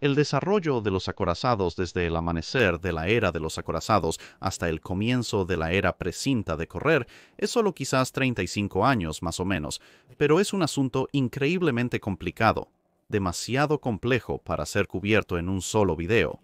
El desarrollo de los acorazados desde el amanecer de la era de los acorazados hasta el comienzo de la era precinta de correr es solo quizás 35 años más o menos, pero es un asunto increíblemente complicado, demasiado complejo para ser cubierto en un solo video.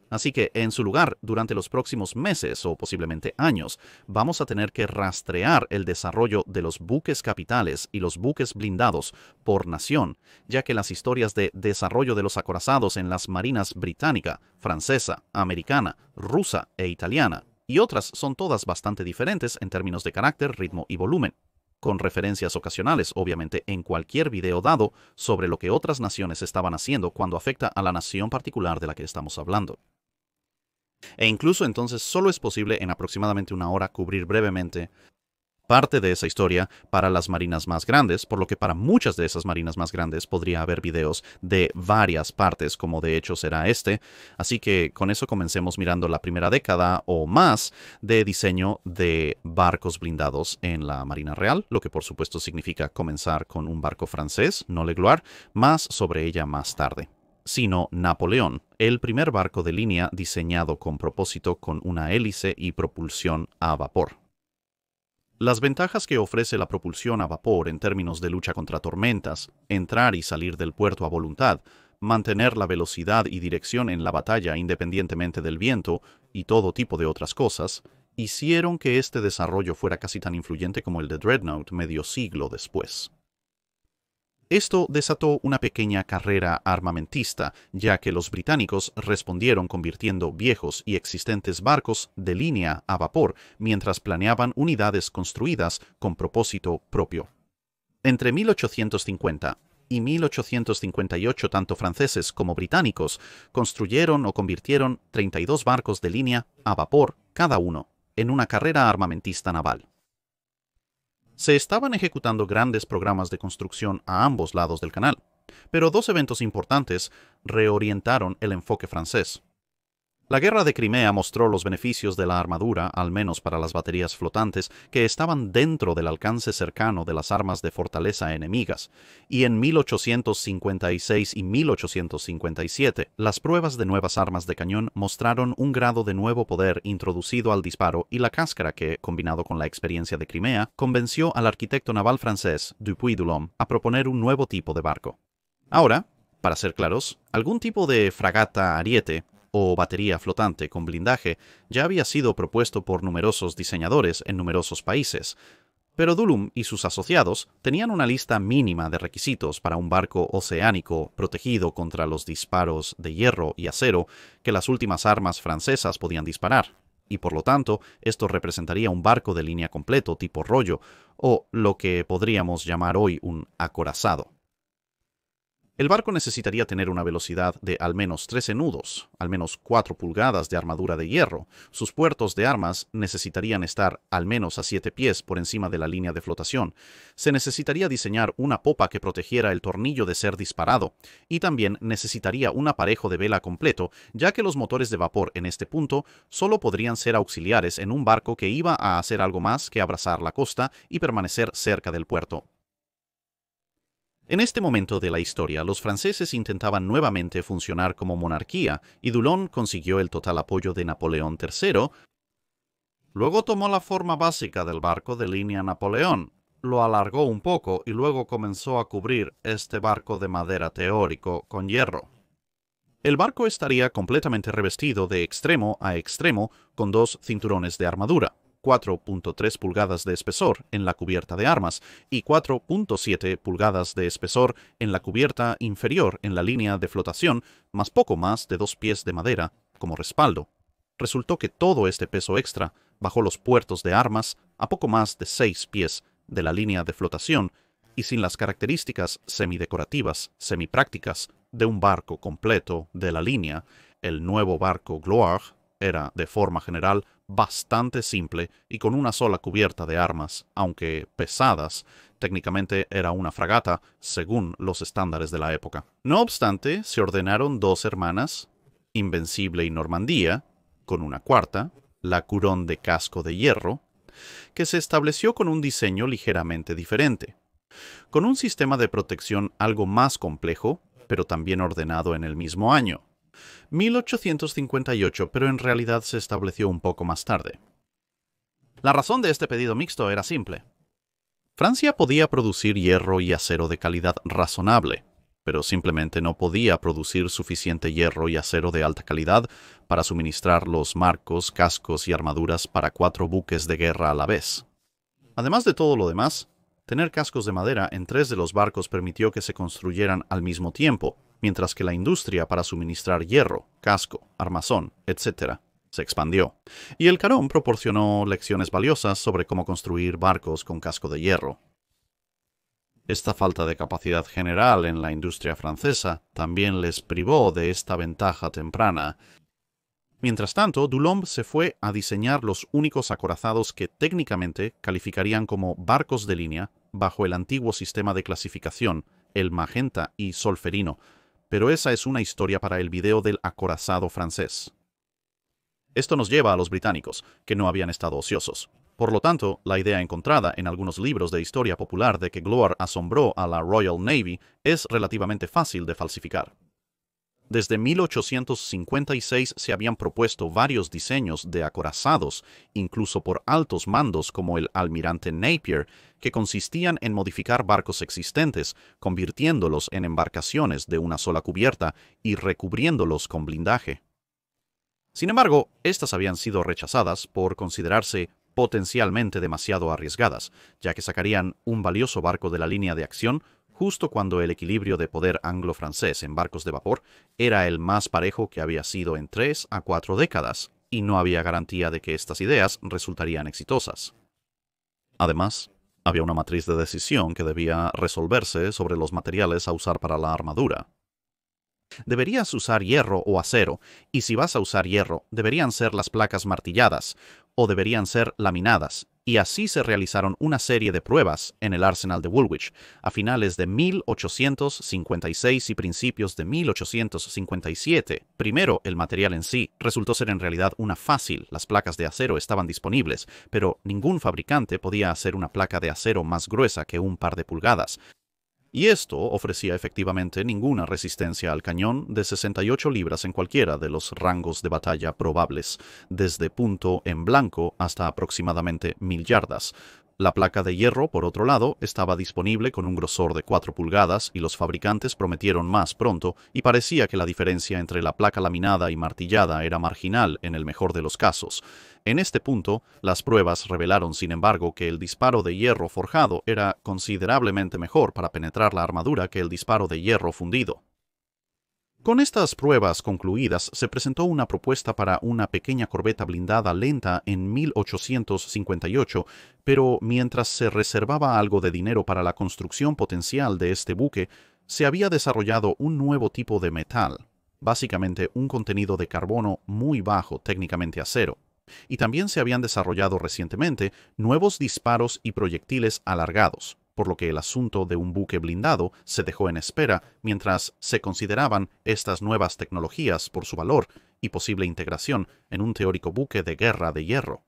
Así que, en su lugar, durante los próximos meses o posiblemente años, vamos a tener que rastrear el desarrollo de los buques capitales y los buques blindados por nación, ya que las historias de desarrollo de los acorazados en las marinas británica, francesa, americana, rusa e italiana, y otras son todas bastante diferentes en términos de carácter, ritmo y volumen, con referencias ocasionales, obviamente, en cualquier video dado sobre lo que otras naciones estaban haciendo cuando afecta a la nación particular de la que estamos hablando. E incluso entonces solo es posible en aproximadamente una hora cubrir brevemente parte de esa historia para las marinas más grandes, por lo que para muchas de esas marinas más grandes podría haber videos de varias partes, como de hecho será este. Así que con eso comencemos mirando la primera década o más de diseño de barcos blindados en la Marina Real, lo que por supuesto significa comenzar con un barco francés, no Le Gloire, más sobre ella más tarde, sino Napoleón, el primer barco de línea diseñado con propósito con una hélice y propulsión a vapor. Las ventajas que ofrece la propulsión a vapor en términos de lucha contra tormentas, entrar y salir del puerto a voluntad, mantener la velocidad y dirección en la batalla independientemente del viento y todo tipo de otras cosas, hicieron que este desarrollo fuera casi tan influyente como el de Dreadnought medio siglo después. Esto desató una pequeña carrera armamentista, ya que los británicos respondieron convirtiendo viejos y existentes barcos de línea a vapor mientras planeaban unidades construidas con propósito propio. Entre 1850 y 1858, tanto franceses como británicos construyeron o convirtieron 32 barcos de línea a vapor cada uno en una carrera armamentista naval. Se estaban ejecutando grandes programas de construcción a ambos lados del canal, pero dos eventos importantes reorientaron el enfoque francés. La guerra de Crimea mostró los beneficios de la armadura, al menos para las baterías flotantes, que estaban dentro del alcance cercano de las armas de fortaleza enemigas, y en 1856 y 1857 las pruebas de nuevas armas de cañón mostraron un grado de nuevo poder introducido al disparo y la cáscara que, combinado con la experiencia de Crimea, convenció al arquitecto naval francés Dupuy-Dulhomme a proponer un nuevo tipo de barco. Ahora, para ser claros, algún tipo de fragata ariete o batería flotante con blindaje ya había sido propuesto por numerosos diseñadores en numerosos países, pero Dulham y sus asociados tenían una lista mínima de requisitos para un barco oceánico protegido contra los disparos de hierro y acero que las últimas armas francesas podían disparar, y por lo tanto esto representaría un barco de línea completo tipo rollo, o lo que podríamos llamar hoy un acorazado. El barco necesitaría tener una velocidad de al menos 13 nudos, al menos 4 pulgadas de armadura de hierro. Sus puertos de armas necesitarían estar al menos a 7 pies por encima de la línea de flotación. Se necesitaría diseñar una popa que protegiera el tornillo de ser disparado, y también necesitaría un aparejo de vela completo, ya que los motores de vapor en este punto solo podrían ser auxiliares en un barco que iba a hacer algo más que abrazar la costa y permanecer cerca del puerto. En este momento de la historia, los franceses intentaban nuevamente funcionar como monarquía y Dulhom consiguió el total apoyo de Napoleón III. Luego tomó la forma básica del barco de línea Napoleón, lo alargó un poco y luego comenzó a cubrir este barco de madera teórico con hierro. El barco estaría completamente revestido de extremo a extremo con dos cinturones de armadura, 4.3 pulgadas de espesor en la cubierta de armas y 4.7 pulgadas de espesor en la cubierta inferior en la línea de flotación, más poco más de 2 pies de madera como respaldo. Resultó que todo este peso extra bajó los puertos de armas a poco más de 6 pies de la línea de flotación y sin las características semidecorativas, semiprácticas de un barco completo de la línea. El nuevo barco Gloire era, de forma general, bastante simple y con una sola cubierta de armas, aunque pesadas. Técnicamente era una fragata, según los estándares de la época. No obstante, se ordenaron dos hermanas, Invencible y Normandía, con una cuarta, la Courant de casco de hierro, que se estableció con un diseño ligeramente diferente. Con un sistema de protección algo más complejo, pero también ordenado en el mismo año. 1858, pero en realidad se estableció un poco más tarde. La razón de este pedido mixto era simple. Francia podía producir hierro y acero de calidad razonable, pero simplemente no podía producir suficiente hierro y acero de alta calidad para suministrar los marcos, cascos y armaduras para 4 buques de guerra a la vez. Además de todo lo demás, tener cascos de madera en 3 de los barcos permitió que se construyeran al mismo tiempo, mientras que la industria para suministrar hierro, casco, armazón, etc., se expandió, y el Carón proporcionó lecciones valiosas sobre cómo construir barcos con casco de hierro. Esta falta de capacidad general en la industria francesa también les privó de esta ventaja temprana. Mientras tanto, Dulombe se fue a diseñar los únicos acorazados que técnicamente calificarían como barcos de línea bajo el antiguo sistema de clasificación, el magenta y solferino, pero esa es una historia para el video del acorazado francés. Esto nos lleva a los británicos, que no habían estado ociosos. Por lo tanto, la idea encontrada en algunos libros de historia popular de que Glure asombró a la Royal Navy es relativamente fácil de falsificar. Desde 1856 se habían propuesto varios diseños de acorazados, incluso por altos mandos como el almirante Napier, que consistían en modificar barcos existentes, convirtiéndolos en embarcaciones de una sola cubierta y recubriéndolos con blindaje. Sin embargo, estas habían sido rechazadas por considerarse potencialmente demasiado arriesgadas, ya que sacarían un valioso barco de la línea de acción justo cuando el equilibrio de poder anglo-francés en barcos de vapor era el más parejo que había sido en 3 a 4 décadas, y no había garantía de que estas ideas resultarían exitosas. Además, había una matriz de decisión que debía resolverse sobre los materiales a usar para la armadura. Deberías usar hierro o acero, y si vas a usar hierro, deberían ser las placas martilladas, o deberían ser laminadas, y así se realizaron una serie de pruebas en el arsenal de Woolwich a finales de 1856 y principios de 1857. Primero, el material en sí resultó ser en realidad una fácil. Las placas de acero estaban disponibles, pero ningún fabricante podía hacer una placa de acero más gruesa que un par de pulgadas. Y esto ofrecía efectivamente ninguna resistencia al cañón de 68 libras en cualquiera de los rangos de batalla probables, desde punto en blanco hasta aproximadamente 1000 yardas. La placa de hierro, por otro lado, estaba disponible con un grosor de 4 pulgadas y los fabricantes prometieron más pronto, y parecía que la diferencia entre la placa laminada y martillada era marginal en el mejor de los casos. En este punto, las pruebas revelaron, sin embargo, que el disparo de hierro forjado era considerablemente mejor para penetrar la armadura que el disparo de hierro fundido. Con estas pruebas concluidas, se presentó una propuesta para una pequeña corbeta blindada lenta en 1858, pero mientras se reservaba algo de dinero para la construcción potencial de este buque, se había desarrollado un nuevo tipo de metal, básicamente un contenido de carbono muy bajo, técnicamente acero. Y también se habían desarrollado recientemente nuevos disparos y proyectiles alargados, por lo que el asunto de un buque blindado se dejó en espera mientras se consideraban estas nuevas tecnologías por su valor y posible integración en un teórico buque de guerra de hierro.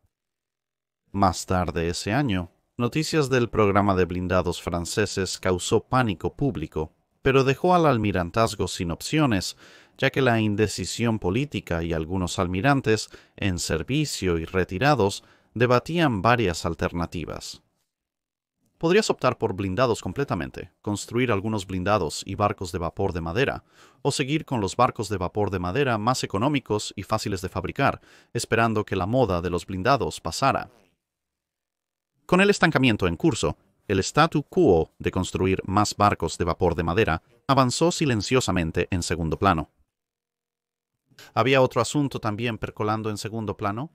Más tarde ese año, noticias del programa de blindados franceses causó pánico público, pero dejó al almirantazgo sin opciones, ya que la indecisión política y algunos almirantes, en servicio y retirados, debatían varias alternativas. Podrías optar por blindados completamente, construir algunos blindados y barcos de vapor de madera, o seguir con los barcos de vapor de madera más económicos y fáciles de fabricar, esperando que la moda de los blindados pasara. Con el estancamiento en curso, el statu quo de construir más barcos de vapor de madera avanzó silenciosamente en segundo plano. ¿Había otro asunto también percolando en segundo plano?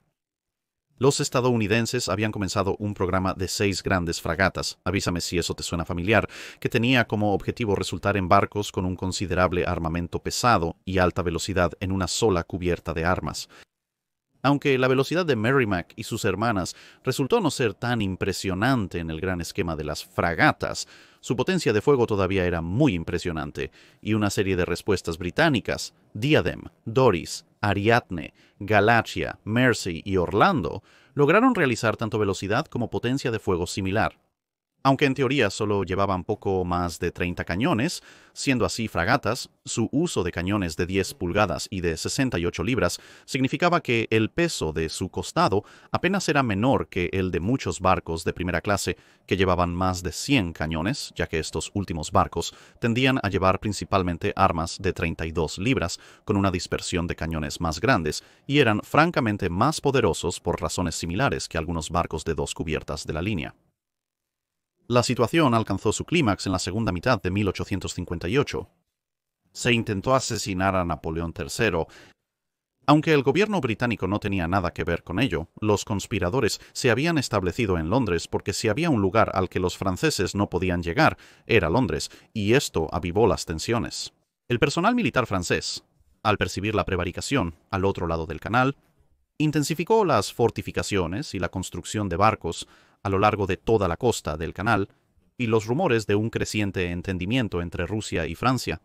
Los estadounidenses habían comenzado un programa de 6 grandes fragatas, avísame si eso te suena familiar, que tenía como objetivo resultar en barcos con un considerable armamento pesado y alta velocidad en una sola cubierta de armas. Aunque la velocidad de Merrimack y sus hermanas resultó no ser tan impresionante en el gran esquema de las fragatas, su potencia de fuego todavía era muy impresionante, y una serie de respuestas británicas, Diadem, Doris, Ariadne, Galatea, Mersey y Orlando, lograron realizar tanto velocidad como potencia de fuego similar. Aunque en teoría solo llevaban poco más de 30 cañones, siendo así fragatas, su uso de cañones de 10 pulgadas y de 68 libras significaba que el peso de su costado apenas era menor que el de muchos barcos de primera clase que llevaban más de 100 cañones, ya que estos últimos barcos tendían a llevar principalmente armas de 32 libras, con una dispersión de cañones más grandes, y eran francamente más poderosos por razones similares que algunos barcos de 2 cubiertas de la línea. La situación alcanzó su clímax en la segunda mitad de 1858. Se intentó asesinar a Napoleón III. Aunque el gobierno británico no tenía nada que ver con ello, los conspiradores se habían establecido en Londres porque si había un lugar al que los franceses no podían llegar, era Londres, y esto avivó las tensiones. El personal militar francés, al percibir la prevaricación al otro lado del canal, intensificó las fortificaciones y la construcción de barcos a lo largo de toda la costa del canal, y los rumores de un creciente entendimiento entre Rusia y Francia,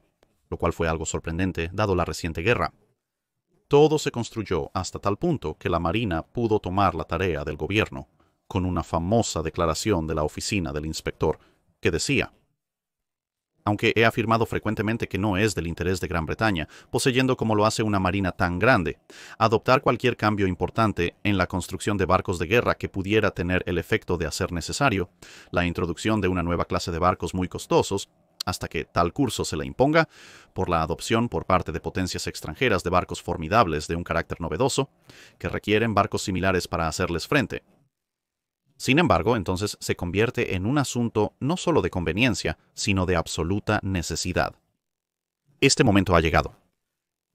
lo cual fue algo sorprendente dado la reciente guerra. Todo se construyó hasta tal punto que la Marina pudo tomar la tarea del gobierno, con una famosa declaración de la oficina del inspector, que decía: aunque he afirmado frecuentemente que no es del interés de Gran Bretaña, poseyendo como lo hace una marina tan grande, adoptar cualquier cambio importante en la construcción de barcos de guerra que pudiera tener el efecto de hacer necesario la introducción de una nueva clase de barcos muy costosos, hasta que tal curso se le imponga, por la adopción por parte de potencias extranjeras de barcos formidables de un carácter novedoso, que requieren barcos similares para hacerles frente. Sin embargo, entonces se convierte en un asunto no solo de conveniencia, sino de absoluta necesidad. Este momento ha llegado.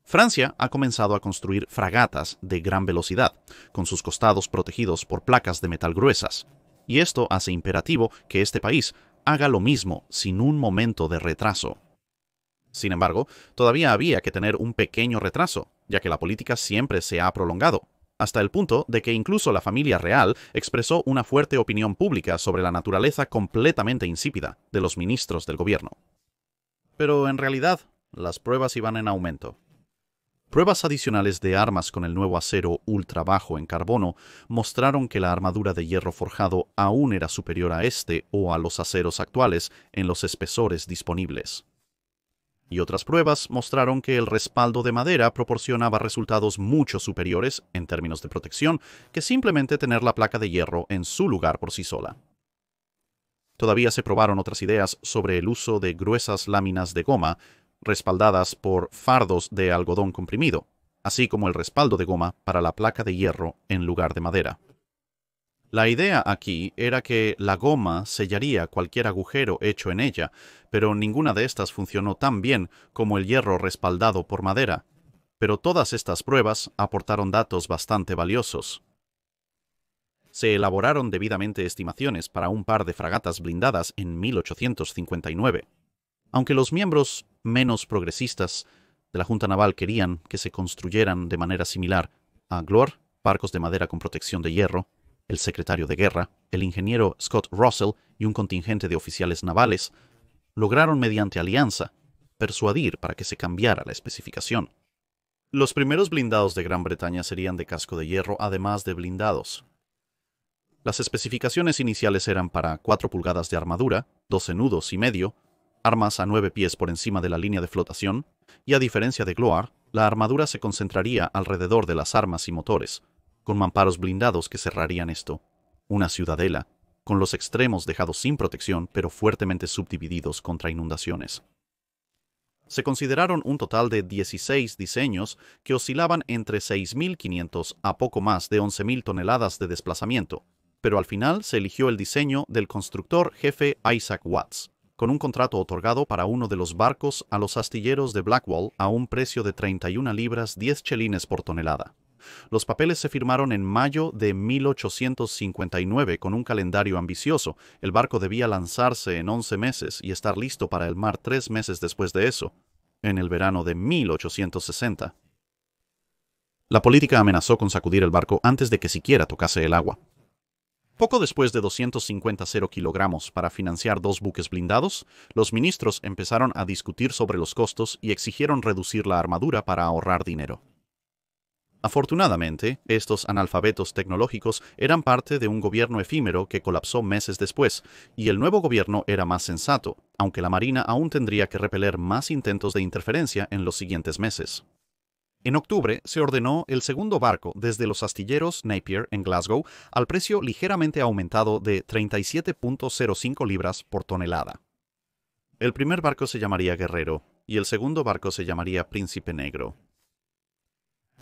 Francia ha comenzado a construir fragatas de gran velocidad, con sus costados protegidos por placas de metal gruesas, y esto hace imperativo que este país haga lo mismo sin un momento de retraso. Sin embargo, todavía había que tener un pequeño retraso, ya que la política siempre se ha prolongado, hasta el punto de que incluso la familia real expresó una fuerte opinión pública sobre la naturaleza completamente insípida de los ministros del gobierno. Pero en realidad, las pruebas iban en aumento. Pruebas adicionales de armas con el nuevo acero ultra bajo en carbono mostraron que la armadura de hierro forjado aún era superior a este o a los aceros actuales en los espesores disponibles. Y otras pruebas mostraron que el respaldo de madera proporcionaba resultados mucho superiores, en términos de protección, que simplemente tener la placa de hierro en su lugar por sí sola. Todavía se probaron otras ideas sobre el uso de gruesas láminas de goma, respaldadas por fardos de algodón comprimido, así como el respaldo de goma para la placa de hierro en lugar de madera. La idea aquí era que la goma sellaría cualquier agujero hecho en ella, pero ninguna de estas funcionó tan bien como el hierro respaldado por madera. Pero todas estas pruebas aportaron datos bastante valiosos. Se elaboraron debidamente estimaciones para un par de fragatas blindadas en 1859. Aunque los miembros menos progresistas de la Junta Naval querían que se construyeran de manera similar a Glor, barcos de madera con protección de hierro, el secretario de guerra, el ingeniero Scott Russell y un contingente de oficiales navales lograron mediante alianza persuadir para que se cambiara la especificación. Los primeros blindados de Gran Bretaña serían de casco de hierro, además de blindados. Las especificaciones iniciales eran para 4 pulgadas de armadura, 12 nudos y medio, armas a 9 pies por encima de la línea de flotación, y a diferencia de Gloire, la armadura se concentraría alrededor de las armas y motores, con mamparos blindados que cerrarían esto, una ciudadela, con los extremos dejados sin protección pero fuertemente subdivididos contra inundaciones. Se consideraron un total de 16 diseños que oscilaban entre 6.500 a poco más de 11.000 toneladas de desplazamiento, pero al final se eligió el diseño del constructor jefe Isaac Watts, con un contrato otorgado para uno de los barcos a los astilleros de Blackwall a un precio de 31 libras 10 chelines por tonelada. Los papeles se firmaron en mayo de 1859 con un calendario ambicioso. El barco debía lanzarse en 11 meses y estar listo para el mar 3 meses después de eso, en el verano de 1860. La política amenazó con sacudir el barco antes de que siquiera tocase el agua. Poco después de 250 kilogramos para financiar 2 buques blindados, los ministros empezaron a discutir sobre los costos y exigieron reducir la armadura para ahorrar dinero. Afortunadamente, estos analfabetos tecnológicos eran parte de un gobierno efímero que colapsó meses después, y el nuevo gobierno era más sensato, aunque la Marina aún tendría que repeler más intentos de interferencia en los siguientes meses. En octubre se ordenó el segundo barco desde los astilleros Napier en Glasgow al precio ligeramente aumentado de 37.05 libras por tonelada. El primer barco se llamaría Guerrero y el segundo barco se llamaría Príncipe Negro.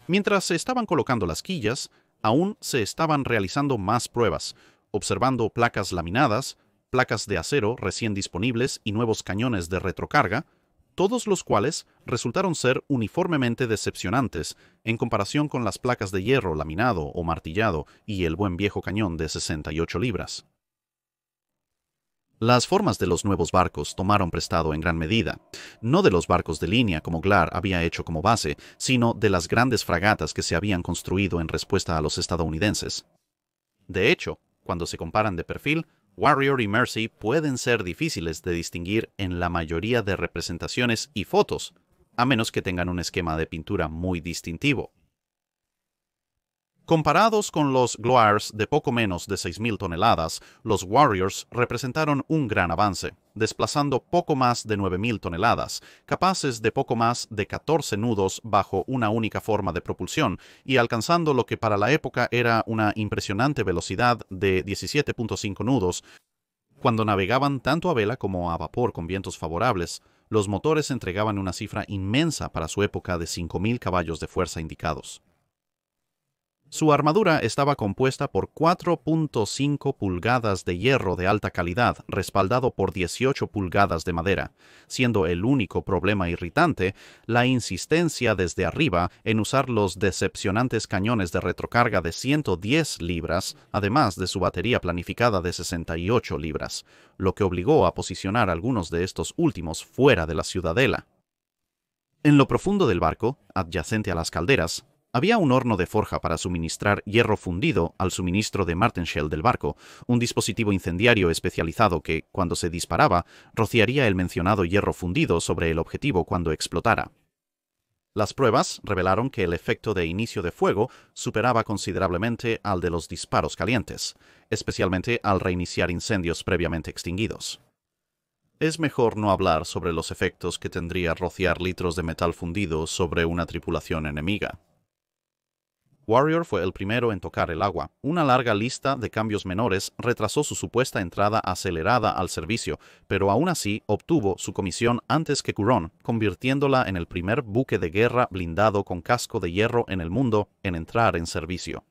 Mientras se estaban colocando las quillas, aún se estaban realizando más pruebas, observando placas laminadas, placas de acero recién disponibles y nuevos cañones de retrocarga, todos los cuales resultaron ser uniformemente decepcionantes en comparación con las placas de hierro laminado o martillado y el buen viejo cañón de 68 libras. Las formas de los nuevos barcos tomaron prestado en gran medida, no de los barcos de línea como Glar había hecho como base, sino de las grandes fragatas que se habían construido en respuesta a los estadounidenses. De hecho, cuando se comparan de perfil, Warrior y Mersey pueden ser difíciles de distinguir en la mayoría de representaciones y fotos, a menos que tengan un esquema de pintura muy distintivo. Comparados con los Gloires de poco menos de 6.000 toneladas, los Warriors representaron un gran avance, desplazando poco más de 9.000 toneladas, capaces de poco más de 14 nudos bajo una única forma de propulsión y alcanzando lo que para la época era una impresionante velocidad de 17.5 nudos. Cuando navegaban tanto a vela como a vapor con vientos favorables, los motores entregaban una cifra inmensa para su época de 5.000 caballos de fuerza indicados. Su armadura estaba compuesta por 4.5 pulgadas de hierro de alta calidad, respaldado por 18 pulgadas de madera, siendo el único problema irritante la insistencia desde arriba en usar los decepcionantes cañones de retrocarga de 110 libras, además de su batería planificada de 68 libras, lo que obligó a posicionar algunos de estos últimos fuera de la ciudadela. En lo profundo del barco, adyacente a las calderas, había un horno de forja para suministrar hierro fundido al suministro de Martenshell del barco, un dispositivo incendiario especializado que, cuando se disparaba, rociaría el mencionado hierro fundido sobre el objetivo cuando explotara. Las pruebas revelaron que el efecto de inicio de fuego superaba considerablemente al de los disparos calientes, especialmente al reiniciar incendios previamente extinguidos. Es mejor no hablar sobre los efectos que tendría rociar litros de metal fundido sobre una tripulación enemiga. Warrior fue el primero en tocar el agua. Una larga lista de cambios menores retrasó su supuesta entrada acelerada al servicio, pero aún así obtuvo su comisión antes que Courant, convirtiéndola en el primer buque de guerra blindado con casco de hierro en el mundo en entrar en servicio.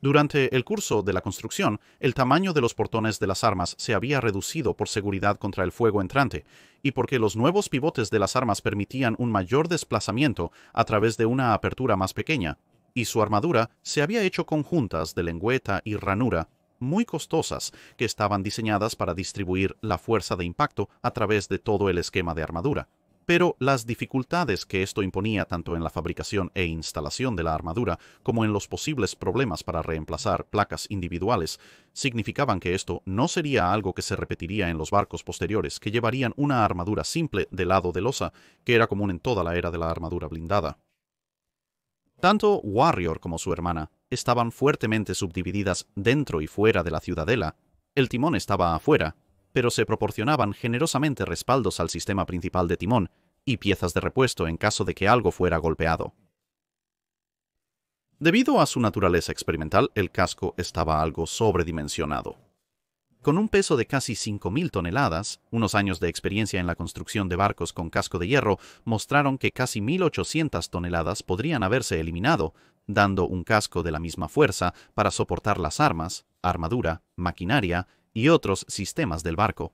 Durante el curso de la construcción, el tamaño de los portones de las armas se había reducido por seguridad contra el fuego entrante, y porque los nuevos pivotes de las armas permitían un mayor desplazamiento a través de una apertura más pequeña, y su armadura se había hecho con juntas de lengüeta y ranura muy costosas que estaban diseñadas para distribuir la fuerza de impacto a través de todo el esquema de armadura. Pero las dificultades que esto imponía tanto en la fabricación e instalación de la armadura como en los posibles problemas para reemplazar placas individuales significaban que esto no sería algo que se repetiría en los barcos posteriores que llevarían una armadura simple de lado de losa, que era común en toda la era de la armadura blindada. Tanto Warrior como su hermana estaban fuertemente subdivididas dentro y fuera de la ciudadela. El timón estaba afuera, pero se proporcionaban generosamente respaldos al sistema principal de timón y piezas de repuesto en caso de que algo fuera golpeado. Debido a su naturaleza experimental, el casco estaba algo sobredimensionado. Con un peso de casi 5.000 toneladas, unos años de experiencia en la construcción de barcos con casco de hierro mostraron que casi 1.800 toneladas podrían haberse eliminado, dando un casco de la misma fuerza para soportar las armas, armadura, maquinaria y otros sistemas del barco.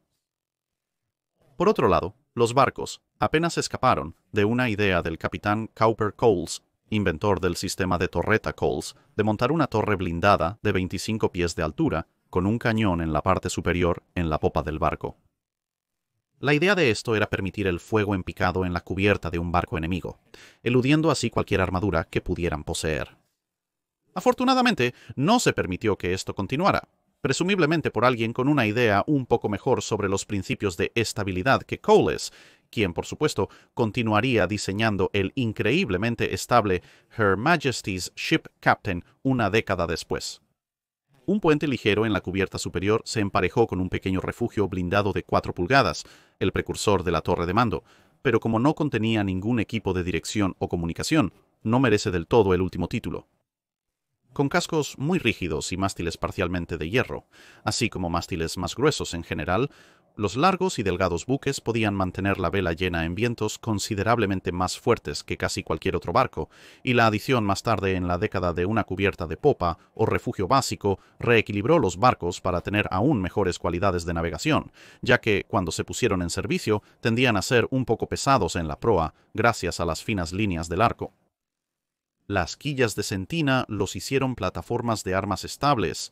Por otro lado, los barcos apenas escaparon de una idea del capitán Cowper Coles, inventor del sistema de torreta Coles, de montar una torre blindada de 25 pies de altura, con un cañón en la parte superior en la popa del barco. La idea de esto era permitir el fuego en picado en la cubierta de un barco enemigo, eludiendo así cualquier armadura que pudieran poseer. Afortunadamente, no se permitió que esto continuara, presumiblemente por alguien con una idea un poco mejor sobre los principios de estabilidad que Coles, quien, por supuesto, continuaría diseñando el increíblemente estable Her Majesty's Ship Captain una década después. Un puente ligero en la cubierta superior se emparejó con un pequeño refugio blindado de 4 pulgadas, el precursor de la torre de mando, pero como no contenía ningún equipo de dirección o comunicación, no merece del todo el último título. Con cascos muy rígidos y mástiles parcialmente de hierro, así como mástiles más gruesos en general, los largos y delgados buques podían mantener la vela llena en vientos considerablemente más fuertes que casi cualquier otro barco, y la adición más tarde en la década de una cubierta de popa o refugio básico reequilibró los barcos para tener aún mejores cualidades de navegación, ya que, cuando se pusieron en servicio, tendían a ser un poco pesados en la proa gracias a las finas líneas del arco. Las quillas de sentina los hicieron plataformas de armas estables,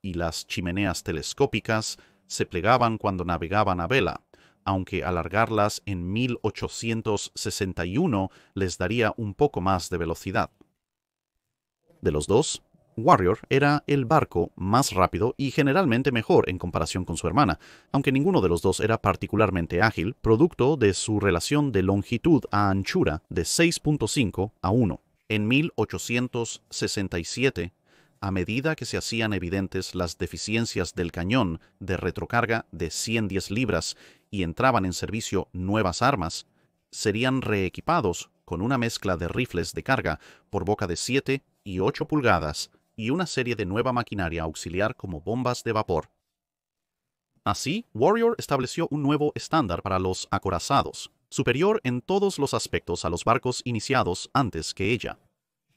y las chimeneas telescópicas se plegaban cuando navegaban a vela, aunque alargarlas en 1861 les daría un poco más de velocidad. De los dos, Warrior era el barco más rápido y generalmente mejor en comparación con su hermana, aunque ninguno de los dos era particularmente ágil, producto de su relación de longitud a anchura de 6.5 a 1. En 1867, a medida que se hacían evidentes las deficiencias del cañón de retrocarga de 110 libras y entraban en servicio nuevas armas, serían reequipados con una mezcla de rifles de carga por boca de 7 y 8 pulgadas y una serie de nueva maquinaria auxiliar como bombas de vapor. Así, Warrior estableció un nuevo estándar para los acorazados, superior en todos los aspectos a los barcos iniciados antes que ella.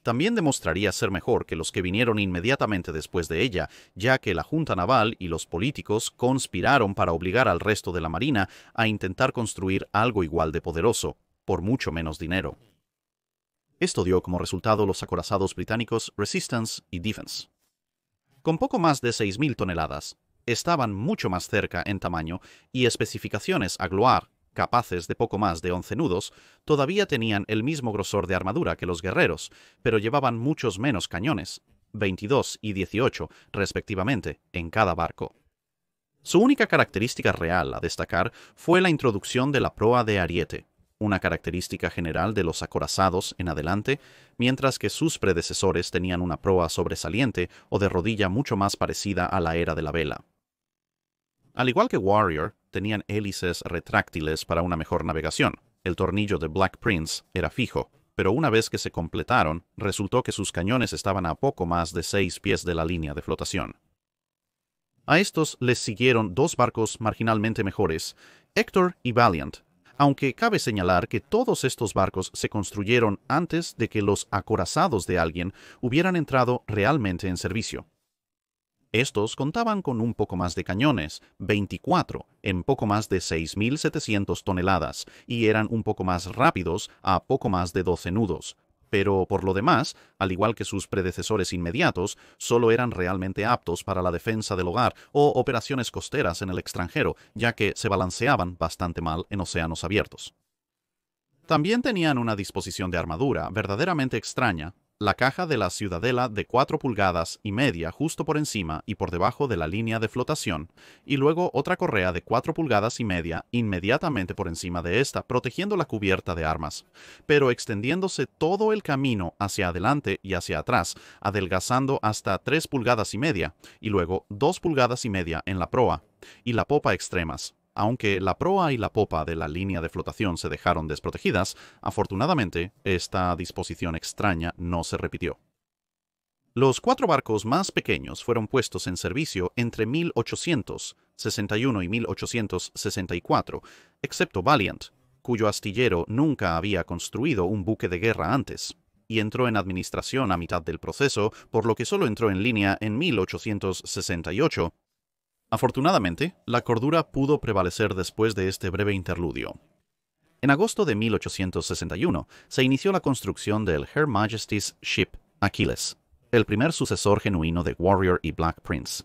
También demostraría ser mejor que los que vinieron inmediatamente después de ella, ya que la Junta Naval y los políticos conspiraron para obligar al resto de la Marina a intentar construir algo igual de poderoso, por mucho menos dinero. Esto dio como resultado los acorazados británicos Resistance y Defense. Con poco más de 6.000 toneladas, estaban mucho más cerca en tamaño y especificaciones a Gloire, capaces de poco más de 11 nudos, todavía tenían el mismo grosor de armadura que los guerreros, pero llevaban muchos menos cañones, 22 y 18 respectivamente, en cada barco. Su única característica real a destacar fue la introducción de la proa de ariete, una característica general de los acorazados en adelante, mientras que sus predecesores tenían una proa sobresaliente o de rodilla mucho más parecida a la era de la vela. Al igual que Warrior, tenían hélices retráctiles para una mejor navegación. El tornillo de Black Prince era fijo, pero una vez que se completaron, resultó que sus cañones estaban a poco más de 6 pies de la línea de flotación. A estos les siguieron dos barcos marginalmente mejores, Hector y Valiant, aunque cabe señalar que todos estos barcos se construyeron antes de que los acorazados de alguien hubieran entrado realmente en servicio. Estos contaban con un poco más de cañones, 24, en poco más de 6.700 toneladas, y eran un poco más rápidos a poco más de 12 nudos. Pero por lo demás, al igual que sus predecesores inmediatos, solo eran realmente aptos para la defensa del hogar o operaciones costeras en el extranjero, ya que se balanceaban bastante mal en océanos abiertos. También tenían una disposición de armadura verdaderamente extraña. La caja de la ciudadela de 4 pulgadas y media justo por encima y por debajo de la línea de flotación, y luego otra correa de 4 pulgadas y media inmediatamente por encima de esta, protegiendo la cubierta de armas, pero extendiéndose todo el camino hacia adelante y hacia atrás, adelgazando hasta 3 pulgadas y media, y luego 2 pulgadas y media en la proa, y la popa extremas. Aunque la proa y la popa de la línea de flotación se dejaron desprotegidas, afortunadamente, esta disposición extraña no se repitió. Los 4 barcos más pequeños fueron puestos en servicio entre 1861 y 1864, excepto Valiant, cuyo astillero nunca había construido un buque de guerra antes, y entró en administración a mitad del proceso, por lo que solo entró en línea en 1868. Afortunadamente, la cordura pudo prevalecer después de este breve interludio. En agosto de 1861 se inició la construcción del Her Majesty's Ship Achilles, el primer sucesor genuino de Warrior y Black Prince.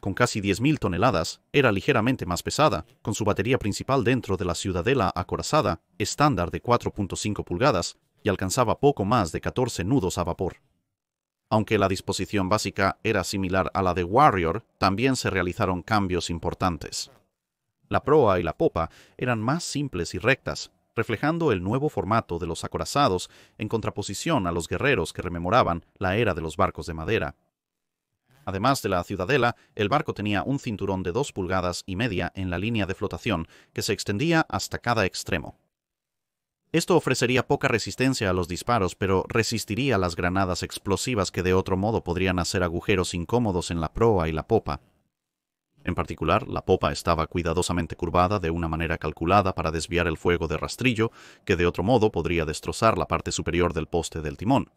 Con casi 10.000 toneladas, era ligeramente más pesada, con su batería principal dentro de la ciudadela acorazada, estándar de 4.5 pulgadas, y alcanzaba poco más de 14 nudos a vapor. Aunque la disposición básica era similar a la de Warrior, también se realizaron cambios importantes. La proa y la popa eran más simples y rectas, reflejando el nuevo formato de los acorazados en contraposición a los guerreros que rememoraban la era de los barcos de madera. Además de la ciudadela, el barco tenía un cinturón de 2,5 pulgadas en la línea de flotación que se extendía hasta cada extremo. Esto ofrecería poca resistencia a los disparos, pero resistiría las granadas explosivas que de otro modo podrían hacer agujeros incómodos en la proa y la popa. En particular, la popa estaba cuidadosamente curvada de una manera calculada para desviar el fuego de rastrillo, que de otro modo podría destrozar la parte superior del poste del timón.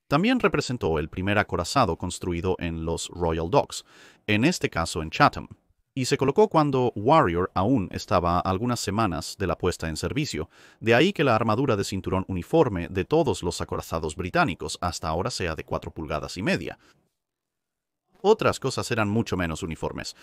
También representó el primer acorazado construido en los Royal Docks, en este caso en Chatham, y se colocó cuando Warrior aún estaba a algunas semanas de la puesta en servicio, de ahí que la armadura de cinturón uniforme de todos los acorazados británicos hasta ahora sea de 4,5 pulgadas. Otras cosas eran mucho menos uniformes.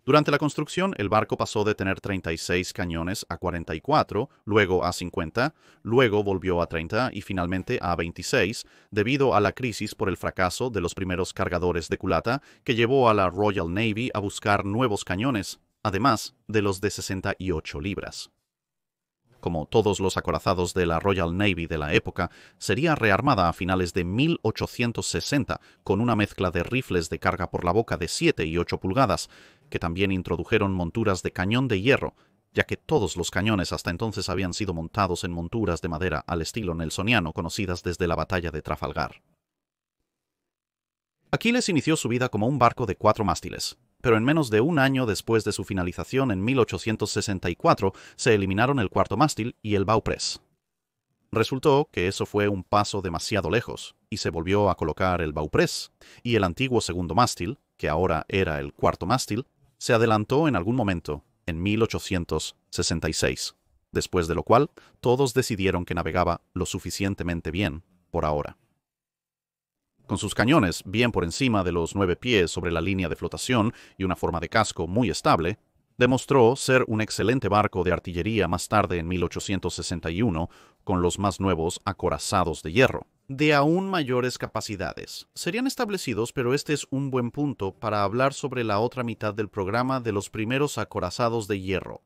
Durante la construcción, el barco pasó de tener 36 cañones a 44, luego a 50, luego volvió a 30 y finalmente a 26, debido a la crisis por el fracaso de los primeros cargadores de culata que llevó a la Royal Navy a buscar nuevos cañones, además de los de 68 libras. Como todos los acorazados de la Royal Navy de la época, sería rearmada a finales de 1860 con una mezcla de rifles de carga por la boca de 7 y 8 pulgadas, que también introdujeron monturas de cañón de hierro, ya que todos los cañones hasta entonces habían sido montados en monturas de madera al estilo nelsoniano conocidas desde la batalla de Trafalgar. Aquiles inició su vida como un barco de 4 mástiles, pero en menos de un año después de su finalización en 1864 se eliminaron el cuarto mástil y el bowpress. Resultó que eso fue un paso demasiado lejos, y se volvió a colocar el bowpress, y el antiguo segundo mástil, que ahora era el cuarto mástil, se adelantó en algún momento, en 1866, después de lo cual todos decidieron que navegaba lo suficientemente bien por ahora. Con sus cañones bien por encima de los 9 pies sobre la línea de flotación y una forma de casco muy estable, demostró ser un excelente barco de artillería más tarde en 1861, con los más nuevos acorazados de hierro, de aún mayores capacidades. Serían establecidos, pero este es un buen punto para hablar sobre la otra mitad del programa de los primeros acorazados de hierro.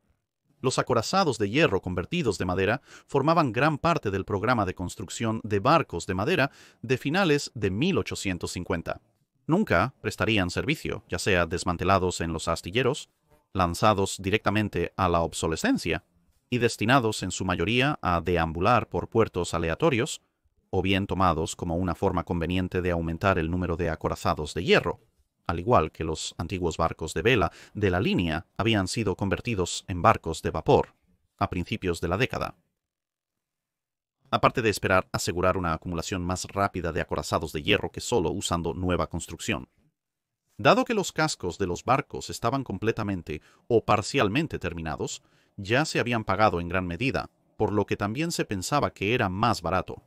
Los acorazados de hierro convertidos de madera formaban gran parte del programa de construcción de barcos de madera de finales de 1850. Nunca prestarían servicio, ya sea desmantelados en los astilleros, lanzados directamente a la obsolescencia y destinados en su mayoría a deambular por puertos aleatorios, o bien tomados como una forma conveniente de aumentar el número de acorazados de hierro, al igual que los antiguos barcos de vela de la línea habían sido convertidos en barcos de vapor a principios de la década. Aparte de esperar asegurar una acumulación más rápida de acorazados de hierro que solo usando nueva construcción. Dado que los cascos de los barcos estaban completamente o parcialmente terminados, ya se habían pagado en gran medida, por lo que también se pensaba que era más barato.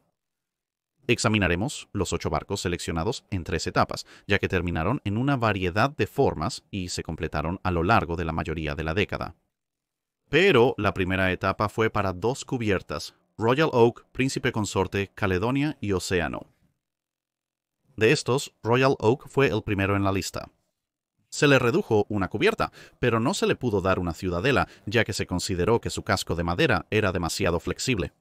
Examinaremos los 8 barcos seleccionados en 3 etapas, ya que terminaron en una variedad de formas y se completaron a lo largo de la mayoría de la década. Pero la primera etapa fue para 2 cubiertas, Royal Oak, Príncipe Consorte, Caledonia y Océano. De estos, Royal Oak fue el primero en la lista. Se le redujo una cubierta, pero no se le pudo dar una ciudadela, ya que se consideró que su casco de madera era demasiado flexible.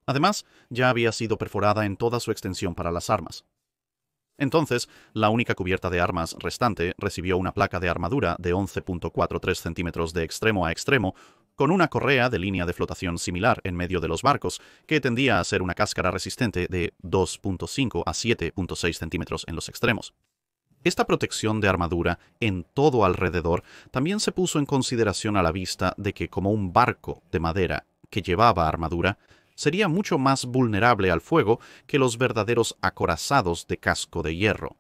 Además, ya había sido perforada en toda su extensión para las armas. Entonces, la única cubierta de armas restante recibió una placa de armadura de 11,43 centímetros de extremo a extremo, con una correa de línea de flotación similar en medio de los barcos, que tendía a ser una cáscara resistente de 2,5 a 7,6 centímetros en los extremos. Esta protección de armadura en todo alrededor también se puso en consideración a la vista de que como un barco de madera que llevaba armadura, sería mucho más vulnerable al fuego que los verdaderos acorazados de casco de hierro.